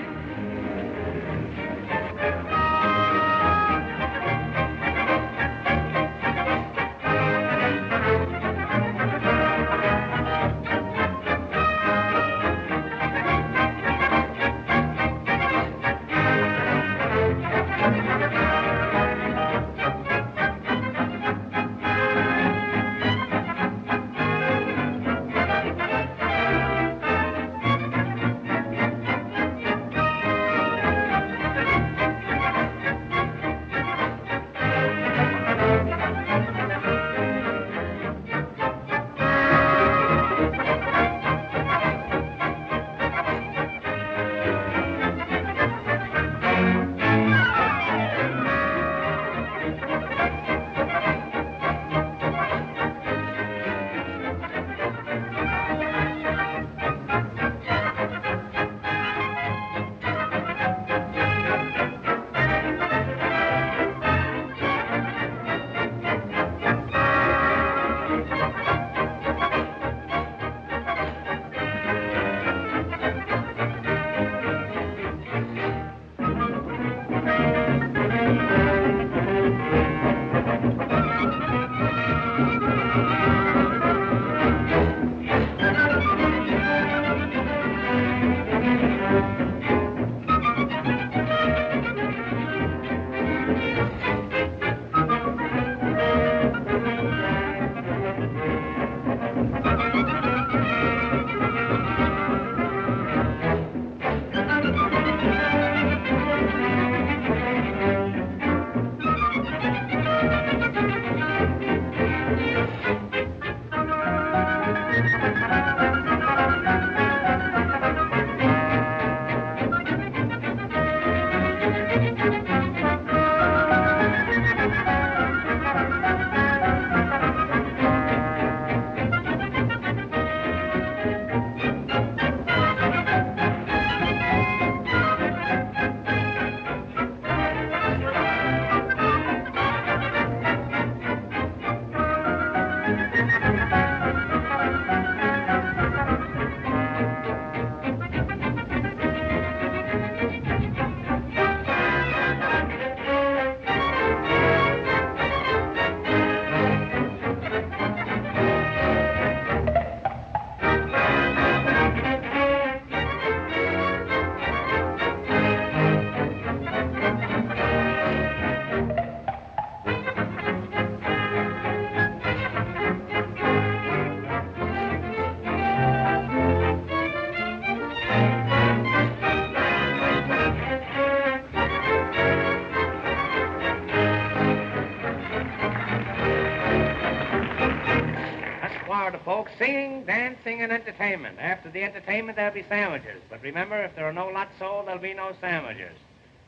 S1: Florida folks, singing, dancing, and entertainment. After the entertainment, there'll be sandwiches. But remember, if there are no lots sold, there'll be no sandwiches.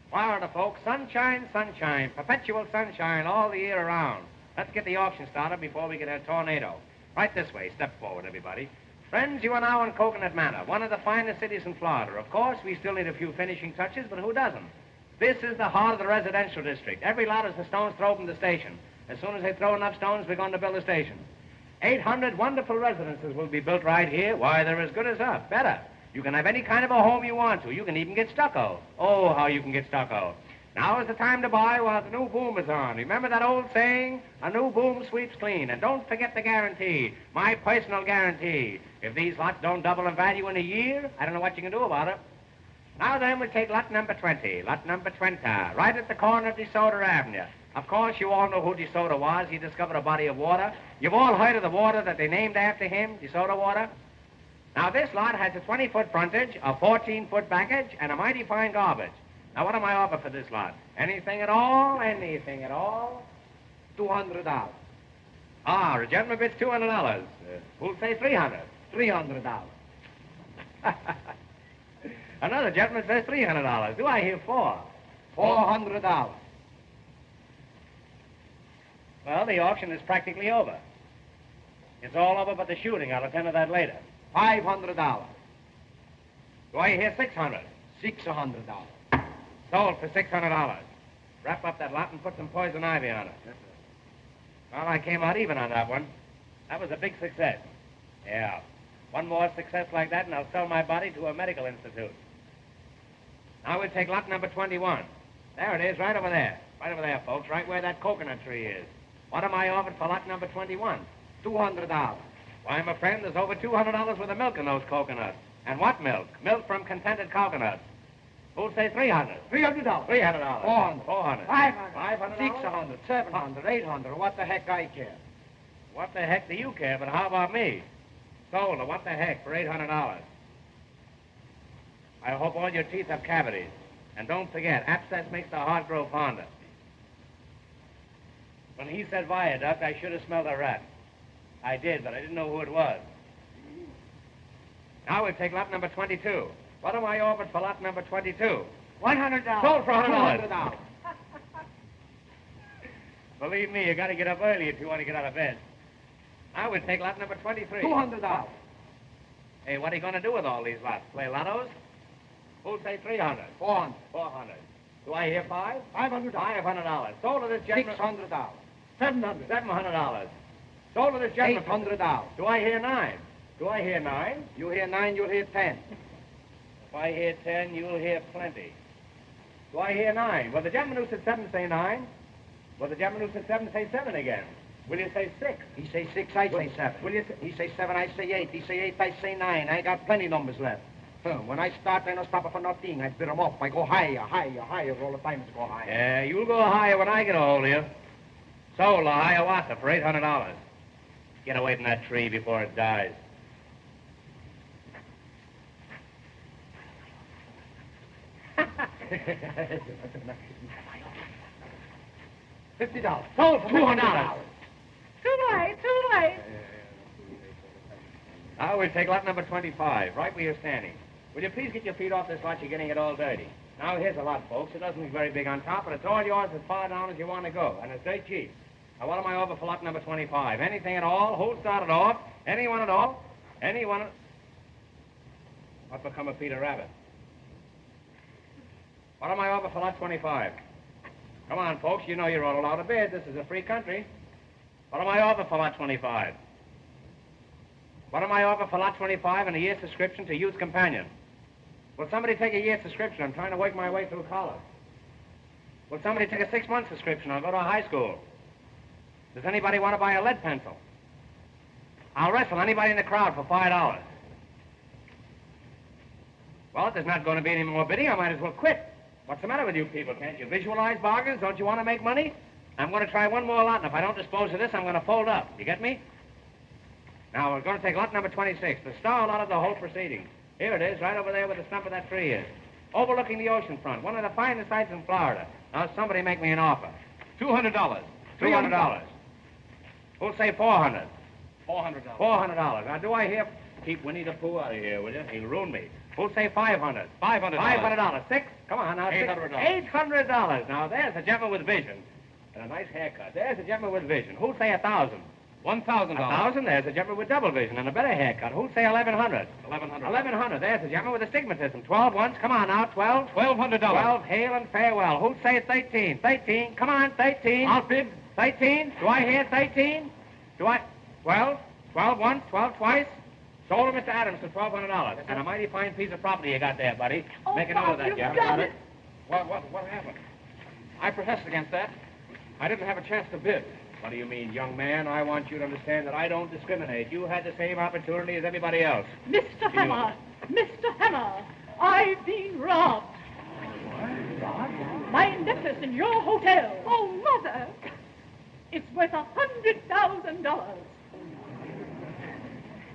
S1: Florida folks, sunshine, sunshine, perpetual sunshine all the year around. Let's get the auction started before we get a tornado. Right this way. Step forward, everybody. Friends, you are now in Coconut Manor, one of the finest cities in Florida. Of course, we still need a few finishing touches, but who doesn't? This is the heart of the residential district. Every lot is the stones throw from the station. As soon as they throw enough stones, we're going to build a station. 800 wonderful residences will be built right here. Why, they're as good as up. Better. You can have any kind of a home you want to. You can even get stucco. Oh, how you can get stucco. Now is the time to buy while the new boom is on. Remember that old saying? A new boom sweeps clean. And don't forget the guarantee. My personal guarantee. If these lots don't double in value in a year, I don't know what you can do about it. Now then, we'll take lot number 20. Lot number 20. Right at the corner of DeSoto Avenue. Of course, you all know who DeSoto was. He discovered a body of water. You've all heard of the water that they named after him, DeSoto water. Now, this lot has a 20-foot frontage, a 14-foot backage, and a mighty fine garbage. Now, what am I offer for this lot? Anything at all? Anything at all?
S4: $200.
S1: Ah, the gentleman bids $200. Who'll say $300?
S4: $300.
S1: Another gentleman says $300. Do I hear four?
S4: $400.
S1: Well, the auction is practically over. It's all over but the shooting. I'll attend to that later.
S4: $500.
S1: Do I hear $600?
S4: $600.
S1: Sold for $600. Wrap up that lot and put some poison ivy on it.
S4: Yes, sir.
S1: Well, I came out even on that one. That was a big success. Yeah. One more success like that, and I'll sell my body to a medical institute. Now we'll take lot number 21. There it is, right over there. Right over there, folks, right where that coconut tree is. What am I offered for lot number 21?
S4: $200.
S1: Why, my friend, there's over $200 worth of milk in those coconuts. And what milk? Milk from contented coconuts. Who'll say $300?
S4: $300.
S1: $300.
S4: $400.
S1: $400.
S4: $500.
S1: $600.
S4: $700. $800. What the heck I care?
S1: What the heck do you care? But how about me? Sold her. What the heck for $800? I hope all your teeth have cavities. And don't forget, abscess makes the heart grow fonder. When he said viaduct, I should have smelled a rat. I did, but I didn't know who it was. Now we'll take lot number 22. What am I offered for lot number 22?
S4: $100.
S1: Sold for $100.
S4: $200.
S1: Believe me, you got to get up early if you want to get out of bed. Now we'll take lot number 23.
S4: $200.
S1: Hey, what are you going to do with all these lots? Play lottos? Who'll say $300?
S4: $400.
S1: $400. Do I hear five?
S4: $500.
S1: $500. Sold to this gentleman.
S4: $600. $700.
S1: $700. Sold to this gentleman.
S4: $800.
S1: Do I hear nine? Do I hear nine?
S4: You hear 9, you'll hear 10.
S1: If I hear 10, you'll hear plenty. Do I hear 9? Well, the gentleman who said 7 say 9. Well, the gentleman who said 7 say 7 again. Will you say 6?
S4: He say 6, I say 7.
S1: Will you say...
S4: He say 7, I say 8. He say 8, I say 9. I got plenty numbers left. When I start, I don't stop for nothing. I bid them up. I go higher, higher, higher. All the time I go higher.
S1: Yeah, you'll go higher when I get a hold of you. Sold a Hiawatha for $800. Get away from that tree before it dies.
S4: $50.
S1: Sold for $200.
S7: Too late, too late.
S1: Now we'll take lot number 25, right where you're standing. Will you please get your feet off this lot? You're getting it all dirty. Now, here's a lot, folks. It doesn't look very big on top, but it's all yours as far down as you want to go, and it's dirt cheap. Now, what am I over for lot number 25? Anything at all? Who'll start it off? Anyone at all? Anyone? What become of Peter Rabbit? What am I over for lot 25? Come on, folks. You know you're all allowed to bid. This is a free country. What am I over for lot 25? What am I over for lot 25 and a year's subscription to Youth Companion? Will somebody take a year's subscription? I'm trying to work my way through college. Will somebody take a 6-month subscription? I'll go to a high school. Does anybody want to buy a lead pencil? I'll wrestle anybody in the crowd for $5. Well, if there's not going to be any more bidding, I might as well quit. What's the matter with you people? Can't you visualize bargains? Don't you want to make money? I'm going to try one more lot, and if I don't dispose of this, I'm going to fold up. You get me? Now, we're going to take lot number 26, the star lot of the whole proceeding. Here it is, right over there where the stump of that tree is. Overlooking the ocean front, one of the finest sights in Florida. Now, somebody make me an offer.
S6: $200.
S1: $300. Who'll say $400?
S6: $400.
S1: $400. Now, do I hear... Keep Winnie the Pooh out of here, will you? He'll ruin me. Who'll say $500?
S6: $500.
S1: $500. Six? Come on now.
S6: $800.
S1: $800. Now, there's a gentleman with vision. And a nice haircut. There's a gentleman with vision. Who'll say 1,000?
S6: $1,000.
S1: 1,000. There's a gentleman with double vision and a better haircut. Who'll say 1,100?
S6: $1,100.
S1: 1,100. There's a gentleman with astigmatism. 12 once. Come on now. 12.
S6: $1,200.
S1: 12. Hail and farewell. Who'll say 13? 13. Come on. 13.
S6: I'll bid.
S1: 13. Do I hear 13? Do I? 12. 12 once. 12 twice. Sold to Mr. Adams for $1,200. And a mighty fine piece of property you got there, buddy.
S7: Oh,
S1: Make a note of that,
S7: you've
S1: Jeff.
S7: done it.
S6: What happened? I protest against that. I didn't have a chance to bid.
S1: What do you mean, young man? I want you to understand that I don't discriminate. You had the same opportunity as everybody else.
S7: Mr. Hammer, Mr. Hammer, I've been robbed. My necklace in your hotel.
S2: Oh, Mother!
S7: It's worth $100,000.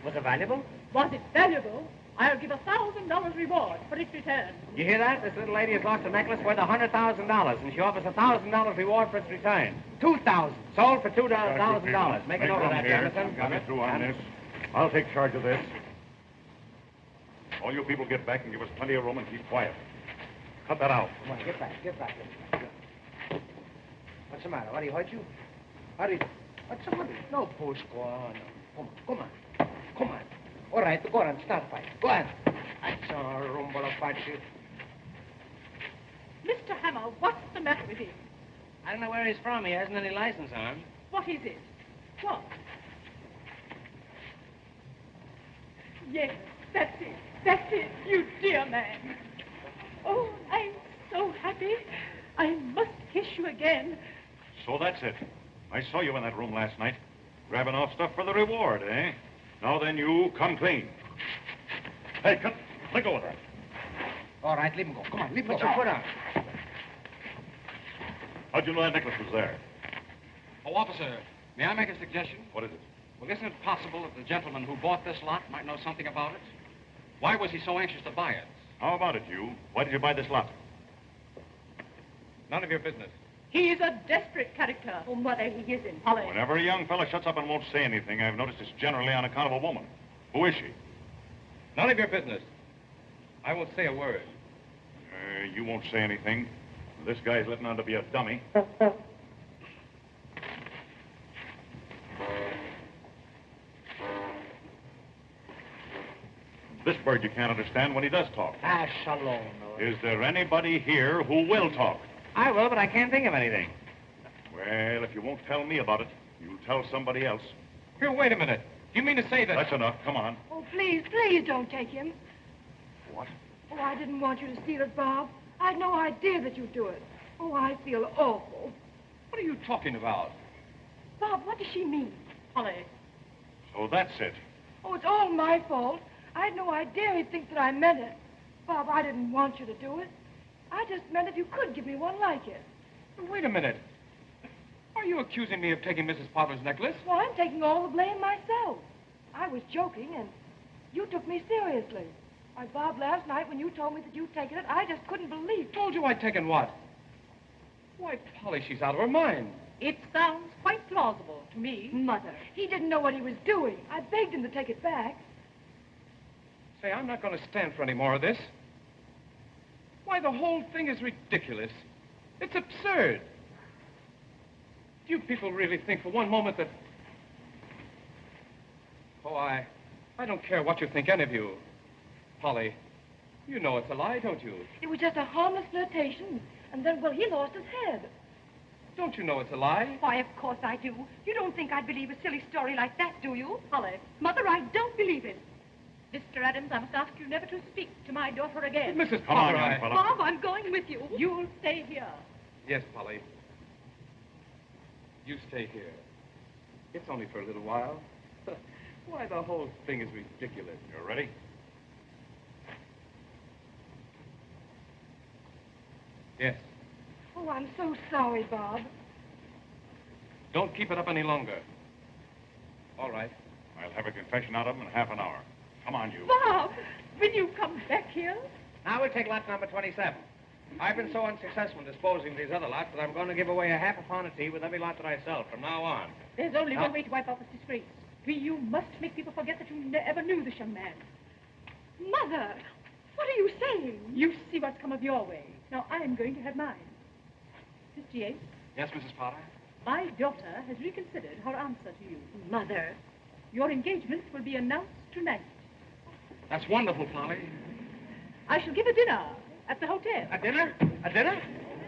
S1: Was it valuable?
S7: Was it valuable? I'll give $1,000 reward for its return.
S1: You hear that? This little lady has lost a necklace worth $100,000, and she offers $1,000 reward for its return. 2,000. Sold for $2,000. Make a note of that, Jonathan.
S9: Got me through on this. I'll take charge of this. All you people get back and give us plenty of room and keep quiet. Cut that out.
S4: Come on, get back. What's the matter? What, he hurt you? What's the matter? No, push, go on. Come on. All right, go on, start fight. Go on. That's a rumble of fight.
S7: Mr. Hammer, what's the matter with him?
S1: I don't know where he's from. He hasn't any license on him.
S7: What is it? What? Yes, that's it, you dear man. Oh, I'm so happy. I must kiss you again.
S9: So that's it. I saw you in that room last night, grabbing off stuff for the reward, eh? Now then, you come clean. Hey, let go of that.
S4: All right, leave him go. Come on, leave him
S1: Put
S4: go.
S1: your foot on.
S9: How'd you know that necklace was there?
S6: Oh, officer, may I make a suggestion?
S9: What is it?
S6: Well, isn't it possible that the gentleman who bought this lot might know something about it? Why was he so anxious to buy it?
S9: How about it, you? Why did you buy this lot?
S6: None of your business.
S7: He's a desperate character.
S2: Oh, Mother, he isn't.
S7: Polly.
S9: Whenever a young fella shuts up and won't say anything, I've noticed it's generally on account of a woman. Who is she?
S6: None of your business. I won't say a word.
S9: You won't say anything. This guy's letting on to be a dummy. This bird you can't understand when he does talk.
S4: Shalom.
S9: Is there anybody here who will talk?
S1: I will, but I can't think of anything.
S9: Well, if you won't tell me about it, you'll tell somebody else.
S6: Here, wait a minute. Do you mean to say that...
S9: That's enough. Come on.
S5: Oh, please don't take him.
S9: What?
S5: Oh, I didn't want you to steal it, Bob. I had no idea that you'd do it. Oh, I feel awful.
S6: What are you talking about?
S5: Bob, what does she mean?
S7: Polly.
S9: So that's it.
S5: Oh, it's all my fault. I had no idea he'd think that I meant it. Bob, I didn't want you to do it. I just meant if you could give me one like it.
S6: Wait a minute. Are you accusing me of taking Mrs. Potter's necklace?
S5: Well, I'm taking all the blame myself. I was joking, and you took me seriously. Why, Bob, last night when you told me that you'd taken it, I just couldn't believe it.
S6: Told you I'd taken what? Why, Polly, she's out of her mind.
S7: It sounds quite plausible to me.
S5: Mother, he didn't know what he was doing. I begged him to take it back.
S6: Say, I'm not going to stand for any more of this. Why, the whole thing is ridiculous. It's absurd. Do you people really think for one moment that... Oh, I don't care what you think, any of you. Polly, you know it's a lie, don't you?
S5: It was just a harmless flirtation, and then, well, he lost his head.
S6: Don't you know it's a lie?
S2: Why, of course I do. You don't think I'd believe a silly story like that, do you?
S7: Polly.
S2: Mother, I don't believe it.
S7: Mr. Adams, I must ask you never to speak to my daughter again.
S6: Mrs.
S9: Come on,
S6: Potter,
S9: young fella.
S2: Bob, I'm going with you.
S7: You'll stay here.
S6: Yes, Polly. You stay here. It's only for a little while. Why, the whole thing is ridiculous.
S9: You ready?
S6: Yes.
S5: Oh, I'm so sorry, Bob.
S6: Don't keep it up any longer. All right.
S9: I'll have a confession out of him in half an hour. Come on, you.
S7: Bob, will you come back here?
S1: Now we'll take lot number 27. I've been so unsuccessful in disposing of these other lots that I'm going to give away a half a pound of tea with every lot that I sell from now on.
S7: There's only
S1: Now-
S7: one way to wipe off his disgrace. You must make people forget that you ever knew this young man.
S2: Mother, what are you saying?
S7: You see what's come of your way. Now I'm going to have mine. Mr. Yates,
S6: Yes, Mrs. Potter?
S7: my daughter has reconsidered her answer to you.
S2: Mother.
S7: Your engagement will be announced tonight.
S6: That's wonderful, Polly.
S7: I shall give a dinner at the hotel.
S6: A dinner? A dinner?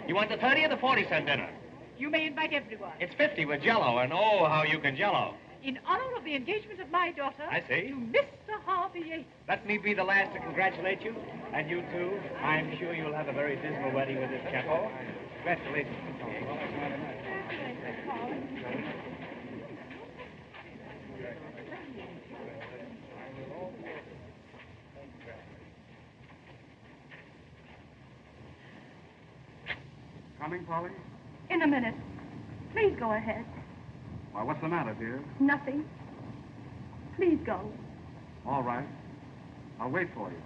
S6: You want the 30 or the 40-cent dinner?
S7: You may invite everyone.
S6: It's 50 with Jell-O, and oh, how you can Jell-O.
S7: In honor of the engagement of my daughter.
S6: I see.
S7: To Mr. Harvey Yates.
S6: Let me be the last to congratulate you, and you too. I'm sure you'll have a very dismal wedding with this chapel. Congratulations.
S9: Coming, Polly?
S2: In a minute. Please go ahead.
S9: Why, what's the matter, dear?
S2: Nothing. Please go.
S9: All right. I'll wait for you.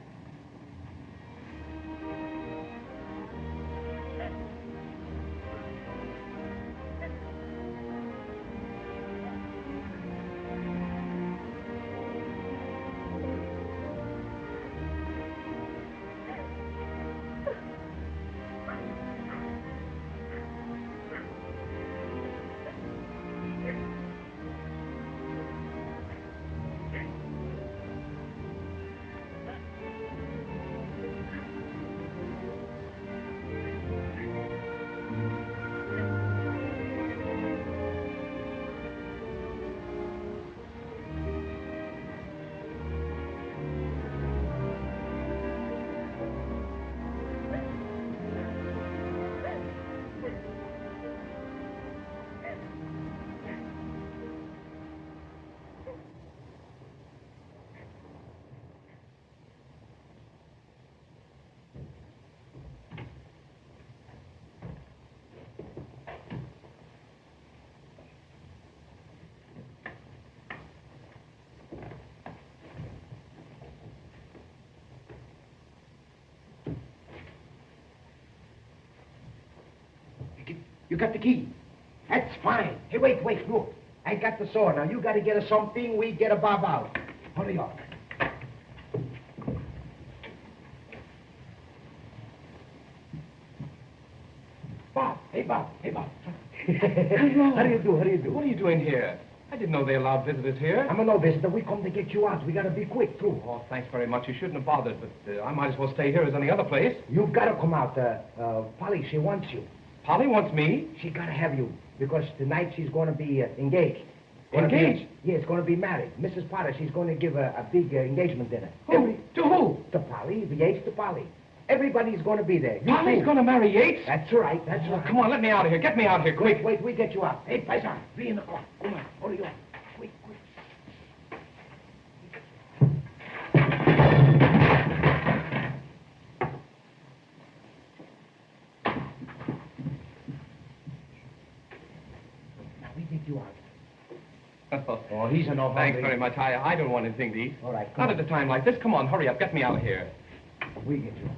S4: You got the key. That's fine. Hey, wait, look. I got the saw. Now, you got to get us something. We get a bob out. Hurry up. Bob. Hey, Bob.
S1: Hello.
S4: How do you do?
S1: What are you doing here? I didn't know they allowed visitors here.
S4: I'm a no visitor. We come to get you out. We got to be quick, too.
S1: Oh, thanks very much. You shouldn't have bothered, but I might as well stay here as any other place.
S4: You've got to come out. Polly, she wants you.
S1: Polly wants me?
S4: She got to have you because tonight she's going to be engaged.
S1: Engaged?
S4: Yeah, it's going to be married. Mrs. Potter, she's going to give a big engagement dinner.
S1: Who? To who?
S4: To Polly, the Yates to Polly. Everybody's going to be there.
S1: Polly's going to marry Yates?
S4: That's right.
S1: Come on, let me out of here. Get me out of here, quick.
S4: Wait, we get you out. Hey, Paisan, 3 o'clock. Come on, hurry up. Quick. Now, we get you out. Oh, he's an old
S1: Thanks very much. I don't want anything to eat.
S4: All right,
S1: Not at a time like this. Come on, hurry up. Get me out of here.
S4: We get you out.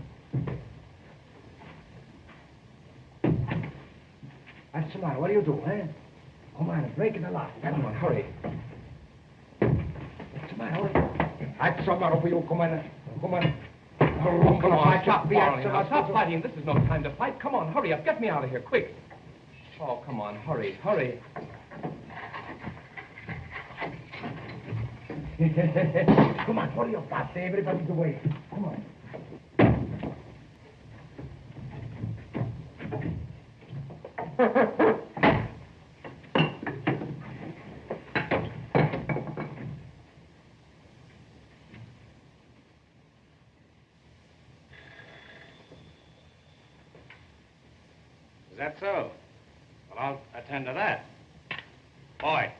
S4: What's the matter? What do you do, eh? Come on, break it a lot.
S1: Come on, hurry.
S4: What's the matter? What's the matter for you? Come on.
S1: Come on, stop quarreling now. Stop fighting. This is no time to fight. Come on, hurry up. Get me out of here, quick. Oh, come on, hurry.
S4: Come on, hurry up, Bob. Everybody's away. Come on.
S6: Is that so? Well, I'll attend to that. Boy,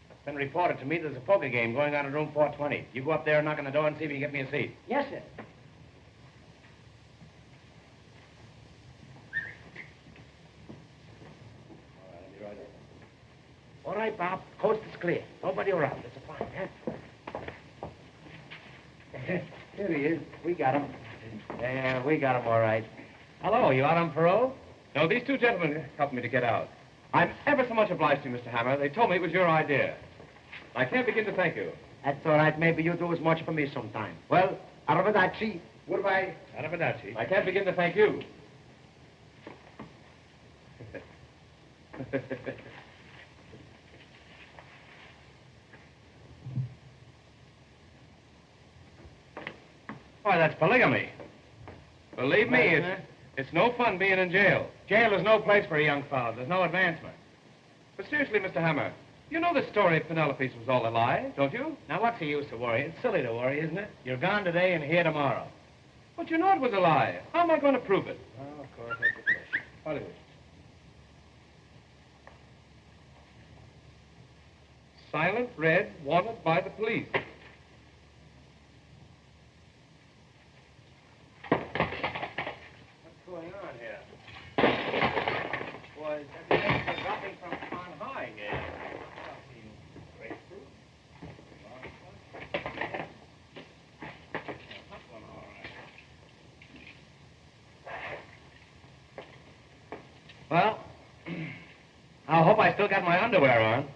S6: it's been reported to me there's a poker game going on in room 420. You go up there and knock on the door and see if you can get me a seat.
S4: Yes, sir. All right, Bob. Coast is clear. Nobody around. It's a fine, huh? There he is. We got him.
S6: Yeah, we got him all right. Hello, you out on parole?
S1: No, these two gentlemen helped me to get out. I'm ever so much obliged to you, Mr. Hammer. They told me it was your idea.
S6: I can't begin to thank you.
S8: That's all right. Maybe you'll do as much for me sometime. Well, arrivederci. Goodbye.
S6: Arrivederci. I can't begin to thank you. Why, that's polygamy. Believe me, it's no fun being in jail. Jail is no place for a young fellow. There's no advancement. But seriously, Mr. Hammer, you know the story of Penelope's was all a lie, don't you? Now, what's the use to worry? It's silly to worry, isn't it? You're gone today and here tomorrow. But you know it was a lie. How am I going to prove it? Oh, of course, that's the question. What is it? Silent red, wanted by the police. What's going on here? Was everything dropping from on high here? Something grapefruit? Hot one, all right. Well, I hope I still got my underwear on.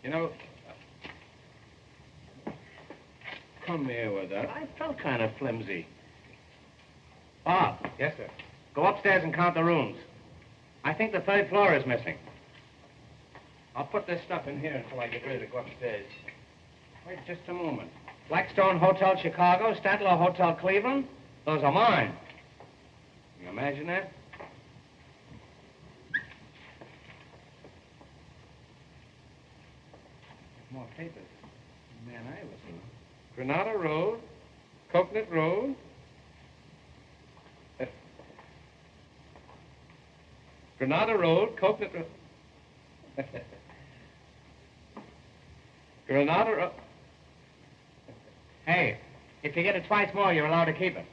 S6: You know, come here with that. I felt kind of flimsy. Bob. Yes, sir. Go upstairs and count the rooms. I think the 3rd floor is missing. I'll put this stuff in here until I get ready to go upstairs. Wait just a moment. Blackstone Hotel Chicago, Statler Hotel Cleveland. Those are mine. Can you imagine that? More papers. Man, I was in. Granada Road, Coconut Road. Granada Road, Coconut Road. Granada Road. Hey, if you get it twice more, you're allowed to keep it.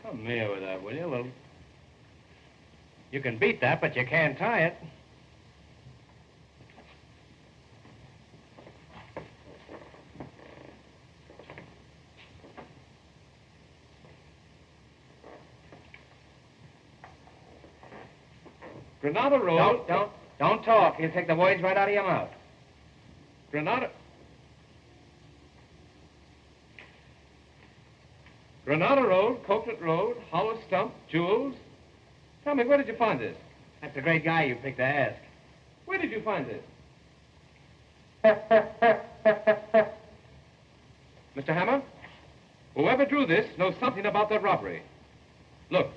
S6: Come here with that, will you? Well, you can beat that, but you can't tie it. Granada Road. Don't talk. You'll take the words right out of your mouth. Granada Road, Coconut Road, Hollow Stump, Jewels. Tell me, where did you find this? That's a great guy you picked to ask. Where did you find this? Mr. Hammer, whoever drew this knows something about that robbery. Look.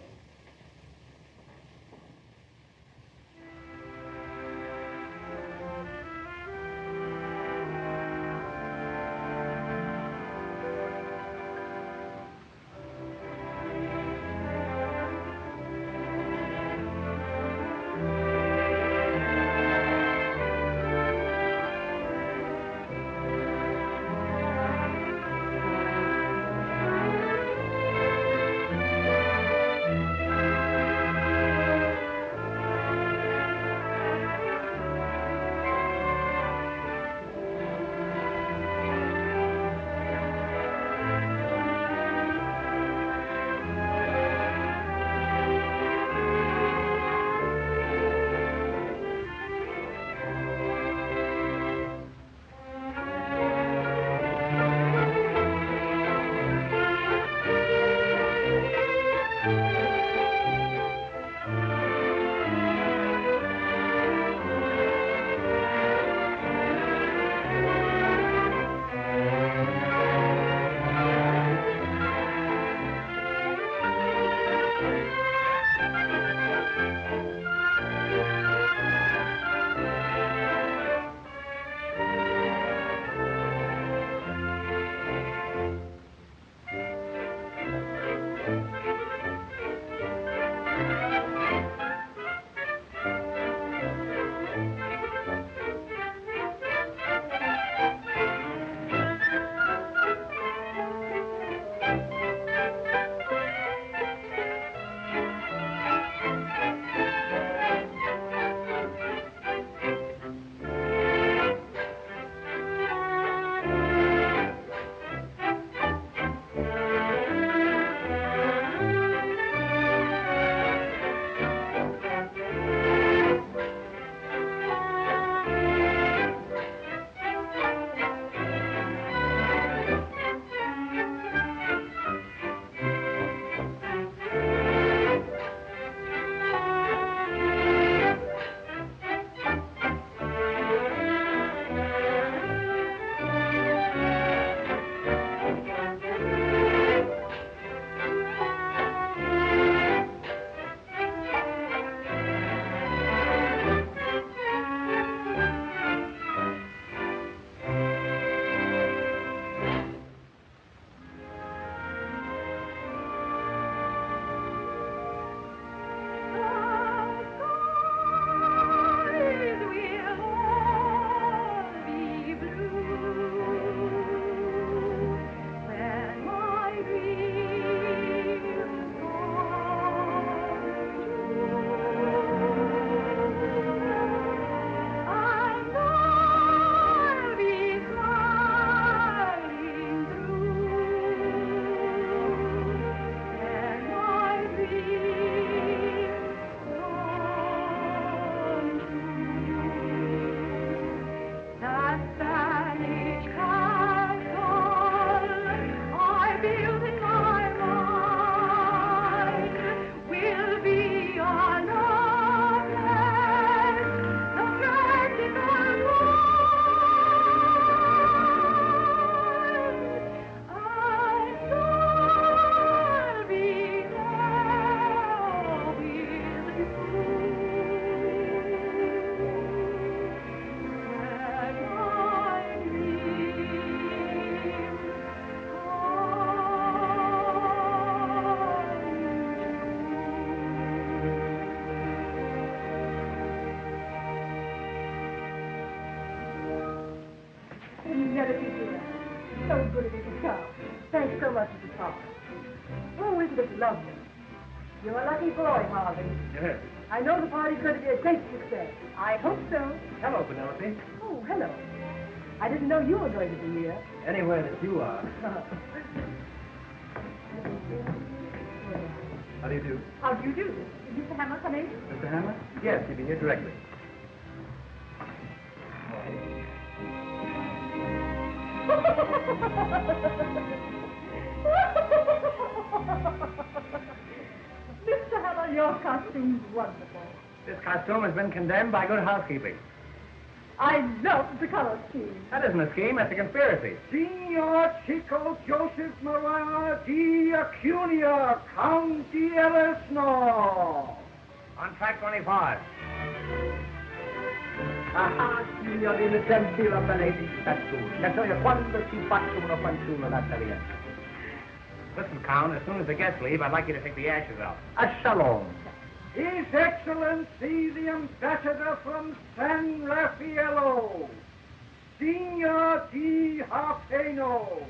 S5: get it this year. So good of you to come. Thanks so much, Mrs. Parker. Oh, isn't it lovely? You're a lucky boy, Harvey.
S8: Yes.
S5: I know the party's going to be a great success. I hope so.
S8: Hello, Penelope.
S5: Oh, hello. I didn't know you were going to be here.
S8: Anywhere that you are. How do you do?
S7: How do you do? Is Mr. Hammer coming?
S8: Mr. Hammer? Yes, he'll be here directly.
S7: Mr. Hammer, your costume's wonderful.
S1: This costume has been condemned by good housekeeping.
S7: I love the color scheme.
S1: That isn't a scheme, that's a conspiracy.
S4: Signor Chico Joseph Maria di Acunia, Count di Ellisno.
S1: On track 25.
S8: Ah, signorina, sentila lady statue. Che so io quando si faccio una fanciulla l'italiana.
S1: Listen, Count, as soon as the guests leave, I'd like you to take the ashes out.
S8: A shalom.
S4: His Excellency, the ambassador from San Raffaello, Signor Di Harpeno.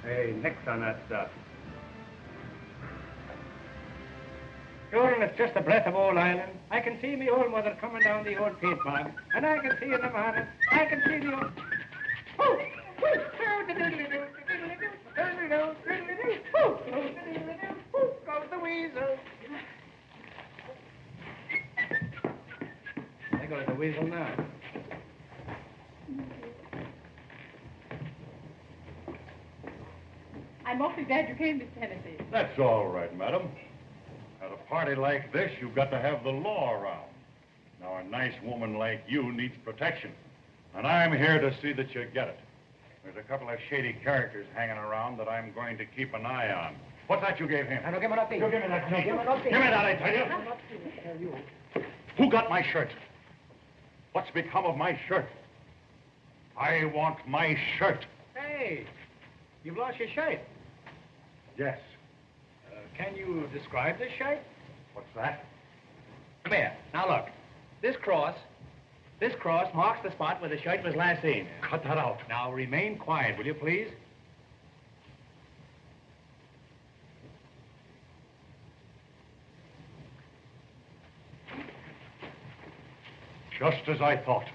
S1: Hey, nix on that stuff. Sure, and it's just a breath of old Ireland. I can see me old mother coming down the old peat bog, and I can see in the morning, I can see the old... Goes the weasel. There goes the weasel now.
S7: I'm awfully glad you came, Mr. Hennessy.
S9: That's all right, madam. At a party like this, you've got to have the law around. Now, a nice woman like you needs protection, and I'm here to see that you get it. There's a couple of shady characters hanging around that I'm going to keep an eye on. What's that you gave him?
S8: I don't give me nothing.
S9: You give me that,
S8: No, give me nothing.
S9: Give me that, I tell you.
S8: I'm not going to tell you.
S9: Who got my shirt? What's become of my shirt? I want my shirt.
S1: Hey, you've lost your shirt.
S9: Yes.
S1: Can you describe this shirt?
S9: What's that?
S1: Come here. Now look. This cross marks the spot where the shirt was last seen.
S9: Cut that out.
S1: Now remain quiet, will you please?
S9: Just as I thought.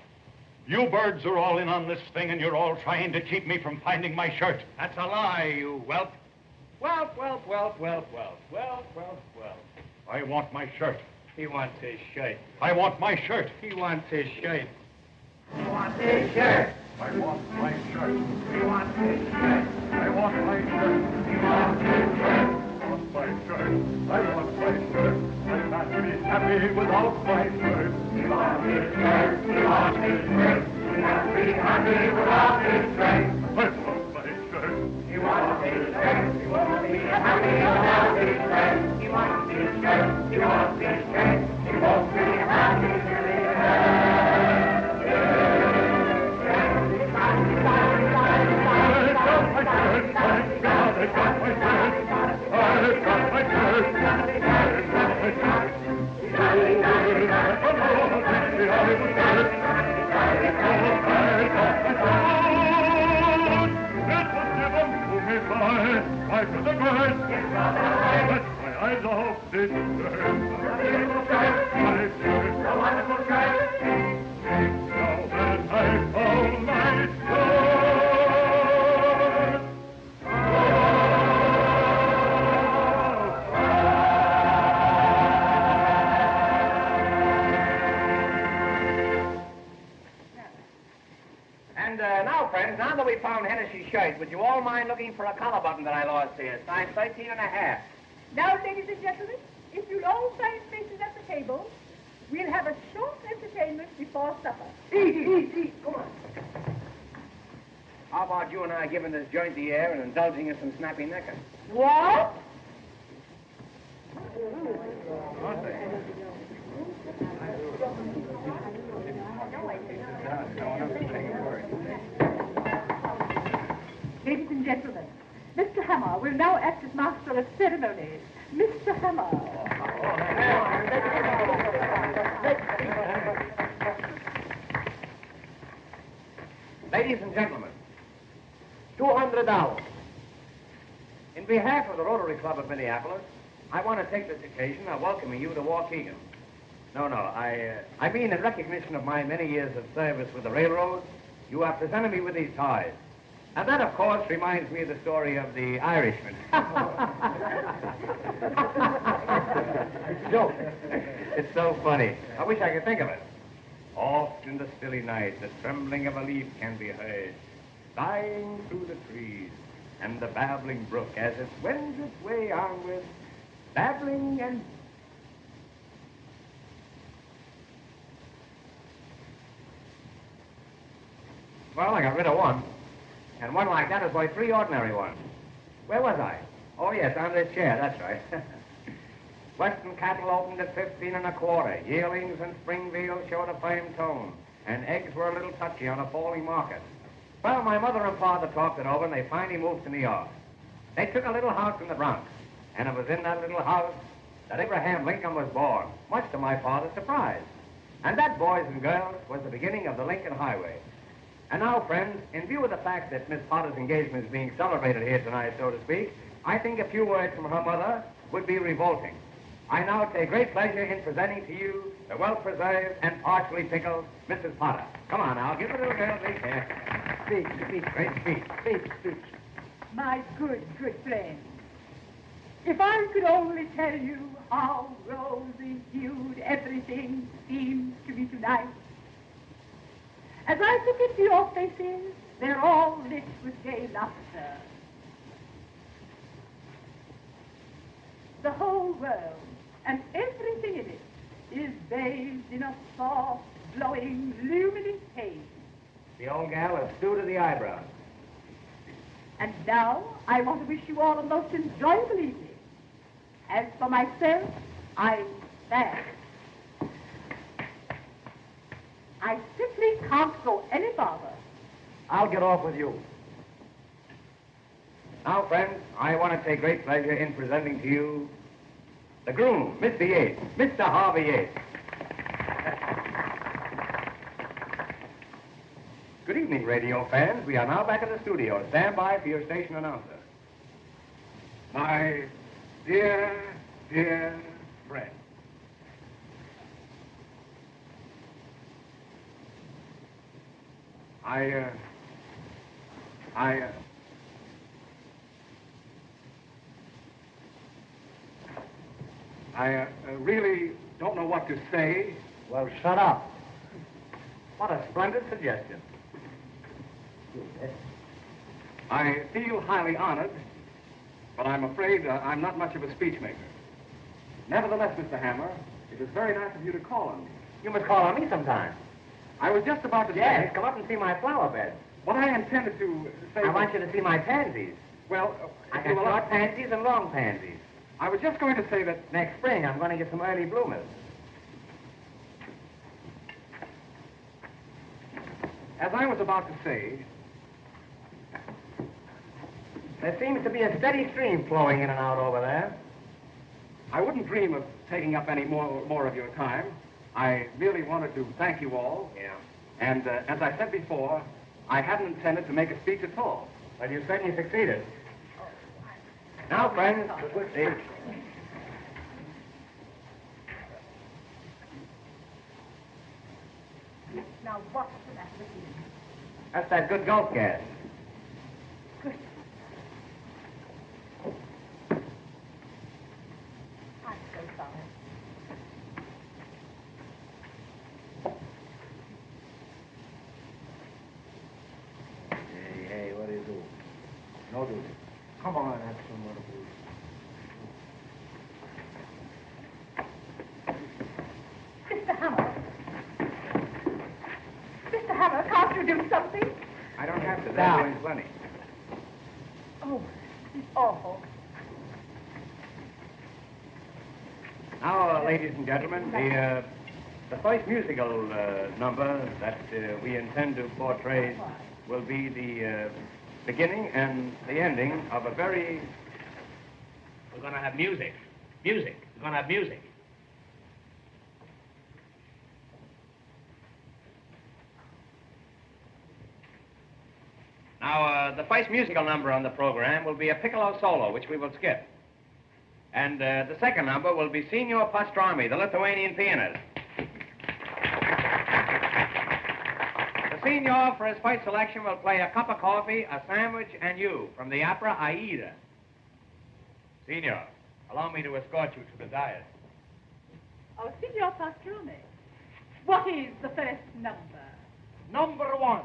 S9: You birds are all in on this thing, and you're all trying to keep me from finding my shirt.
S1: That's a lie, you whelp. Whelp.
S9: I want my shirt.
S1: He wants his shirt.
S9: I want my shirt.
S1: He wants his shirt.
S9: He wants his shirt. I want my shirt. He wants his shirt. I want my shirt. He wants his shirt. I want my shirt. I want my shirt. I can't be happy without my shirt. He wants his shirt. He wants his shirt. He can't be happy without his shirt. I want my shirt. He wants his shirt. He won't be happy without his shirt. He wants his shirt. He wants his shirt. He won't be happy till he I love this shirt. My shirt. A wonderful shirt. Now that I found my shirt.
S1: And now, friends, now that we found Hennessy's shirt, would you all mind looking for a collar button that I lost here? Size 13 and a half.
S7: Now, ladies and gentlemen, if you'll all find places at the table, we'll have a short entertainment before supper.
S8: Eat. Come on.
S4: How about you and I giving this joint the air and indulging in some snappy necker?
S7: What? Ladies and gentlemen, Mr. Hammer will now act as master of ceremonies. Mr. Hammer.
S4: Ladies and gentlemen, $200. In behalf of the Rotary Club of Minneapolis, I want to take this occasion of welcoming you to Waukegan. I mean in recognition of my many years of service with the railroad, you have presented me with these ties. And that, of course, reminds me of the story of the Irishman. It's a joke. It's so funny. I wish I could think of it. Oft in the stilly night, the trembling of a leaf can be heard, sighing through the trees, and the babbling brook as it wends its way onward, babbling and... Well, I got rid of one. And one like that is worth 3 ordinary ones. Where was I? Oh, yes, on this chair, that's right. Western cattle opened at 15 1/4. Yearlings and spring veals showed a firm tone, and eggs were a little touchy on a falling market. Well, my mother and father talked it over, and they finally moved to New York. They took a little house in the Bronx, and it was in that little house that Abraham Lincoln was born, much to my father's surprise. And that, boys and girls, was the beginning of the Lincoln Highway. And now, friends, in view of the fact that Miss Potter's engagement is being celebrated here tonight, so to speak, I think a few words from her mother would be revolting. I now take great pleasure in presenting to you the well-preserved and partially pickled Mrs. Potter. Come on now, give the little girl a big hand. Speak, great speech.
S7: My good friend. If I could only tell you how rosy-hued everything seems to be tonight. As I look into your faces, they're all lit with gay laughter. The whole world and everything in it is bathed in a soft, glowing, luminous haze.
S4: The old gal is stew to the eyebrows.
S7: And now, I want to wish you all a most enjoyable evening. As for myself, I'm sad. I simply can't go any farther.
S4: I'll get off with you. Now, friends, I want to take great pleasure in presenting to you the groom, Mr. Yates, Mr. Harvey Yates. Good evening, radio fans. We are now back in the studio. Stand by for your station announcer.
S6: My dear friend. I really don't know what to say.
S4: Well, shut up. What a splendid suggestion.
S6: I feel highly honored, but I'm afraid I'm not much of a speechmaker. Nevertheless, Mr. Hammer, it was very nice of you to call on me.
S4: You must call on me sometime.
S6: I was just about to
S4: Yes,
S6: say...
S4: come up and see my flower bed.
S6: What I intended to say...
S4: I want you to see my pansies.
S6: Well,
S4: I got short pansies and long pansies.
S6: I was just going to say that...
S4: Next spring, I'm going to get some early bloomers.
S6: As I was about to say...
S4: There seems to be a steady stream flowing in and out over there.
S6: I wouldn't dream of taking up any more of your time. I merely wanted to thank you all.
S4: Yeah.
S6: And as I said before, I hadn't intended to make a speech at all.
S4: Well, you certainly succeeded. Now, friends, we'll see.
S7: Now, what's the matter with you?
S4: That's that good gulp gas.
S7: Good. I'm so sorry.
S4: Hey, what do you do? No duty. Come on, have some more booze.
S7: Mr. Hammer. Mr. Hammer, can't you do something?
S4: I don't have to. There's
S8: down.
S4: plenty.
S7: Oh, it's awful.
S4: Now, ladies and gentlemen, the first musical number that we intend to portray will be the beginning and the ending of a very...
S1: We're going to have music. Music. We're going to have music. Now, the first musical number on the program will be a piccolo solo, which we will skip. And the second number will be Signor Pastrami, the Lithuanian pianist. The Signor, for his first selection, will play A Cup of Coffee, A Sandwich, and You from the opera Aida. Signor, allow me to escort you to the dais.
S7: Oh, Signor Pastrami, what is the first number?
S1: Number 1.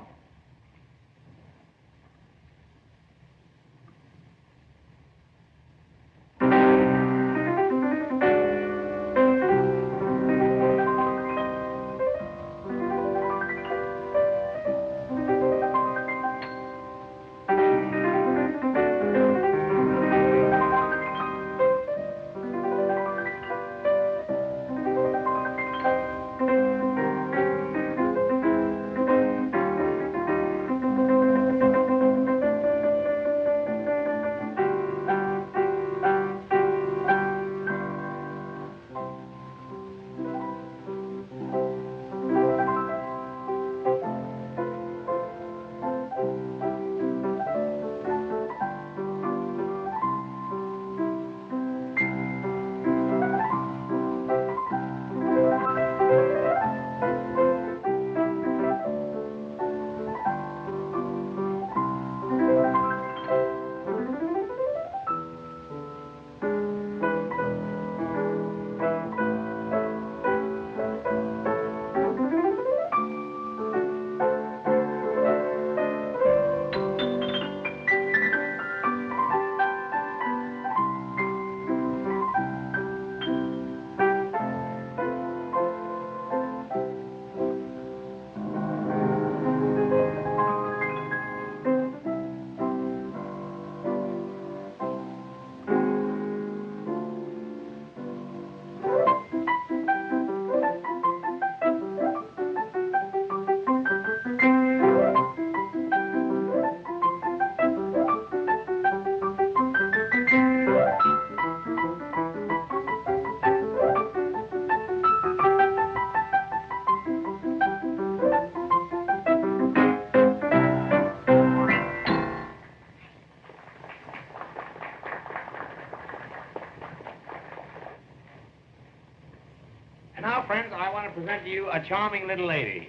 S1: And now, friends, I want to present to you a charming little lady.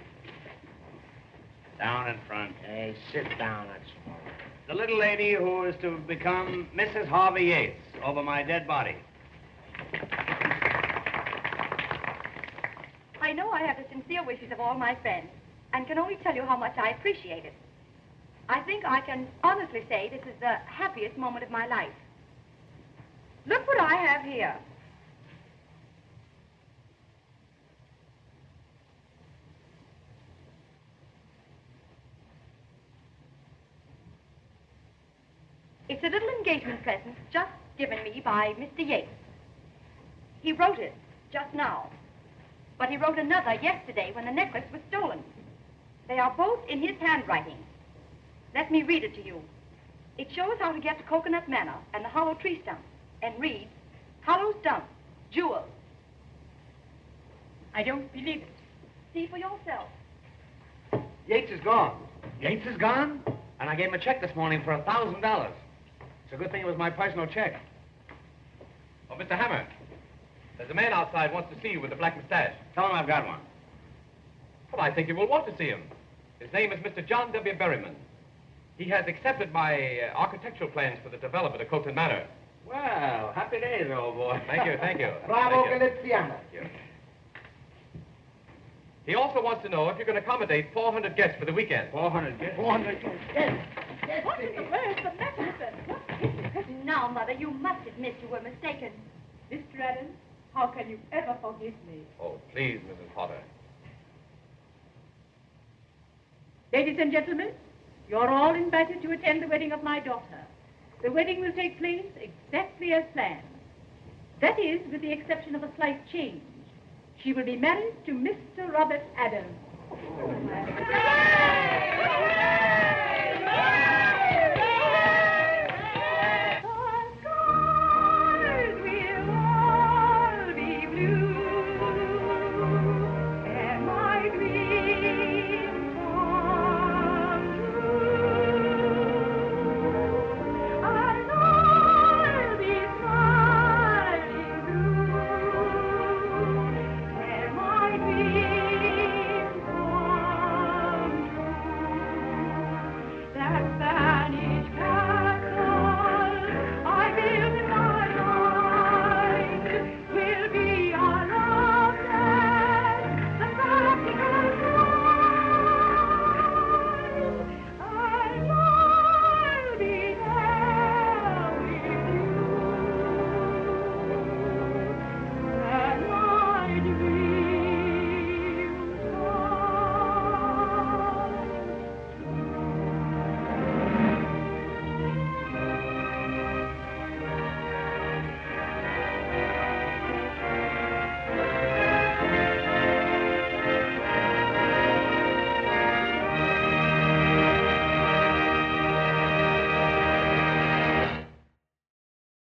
S1: Down in front.
S8: Hey, sit down, that's all.
S1: The little lady who is to become Mrs. Harvey Yates over my dead body.
S2: I know I have the sincere wishes of all my friends, and can only tell you how much I appreciate it. I think I can honestly say this is the happiest moment of my life. Look what I have here. It's a little engagement present just given me by Mr. Yates. He wrote it just now, but he wrote another yesterday when the necklace was stolen. They are both in his handwriting. Let me read it to you. It shows how to get to Coconut Manor and the hollow tree stump, and reads, hollow stump, jewels.
S7: I don't believe it.
S2: See for yourself.
S1: Yates is gone. Yates is gone? And I gave him a check this morning for $1,000. It's a good thing it was my personal check.
S6: Oh, Mr. Hammer, there's a man outside wants to see you with a black mustache.
S1: Tell him I've got one.
S6: Well, I think you will want to see him. His name is Mr. John W. Berryman. He has accepted my architectural plans for the development of Coconut Manor.
S1: Well, happy days, old boy.
S6: Thank you, thank you.
S8: Bravo,
S6: Thank you.
S8: Galiziano.
S6: Thank you. He also wants to know if you can accommodate 400 guests for the weekend.
S1: 400 guests.
S8: 400 guests. Yes. Yes.
S7: What is the word the matter with them? What is it?
S2: Now, Mother, you must admit you were mistaken.
S7: Mr. Adams, how can you ever forgive me?
S6: Oh, please, Mrs. Potter.
S7: Ladies and gentlemen, You're all invited to attend the wedding of my daughter. The wedding will take place exactly as planned. That is, with the exception of a slight change. She will be married to Mr. Robert Adams.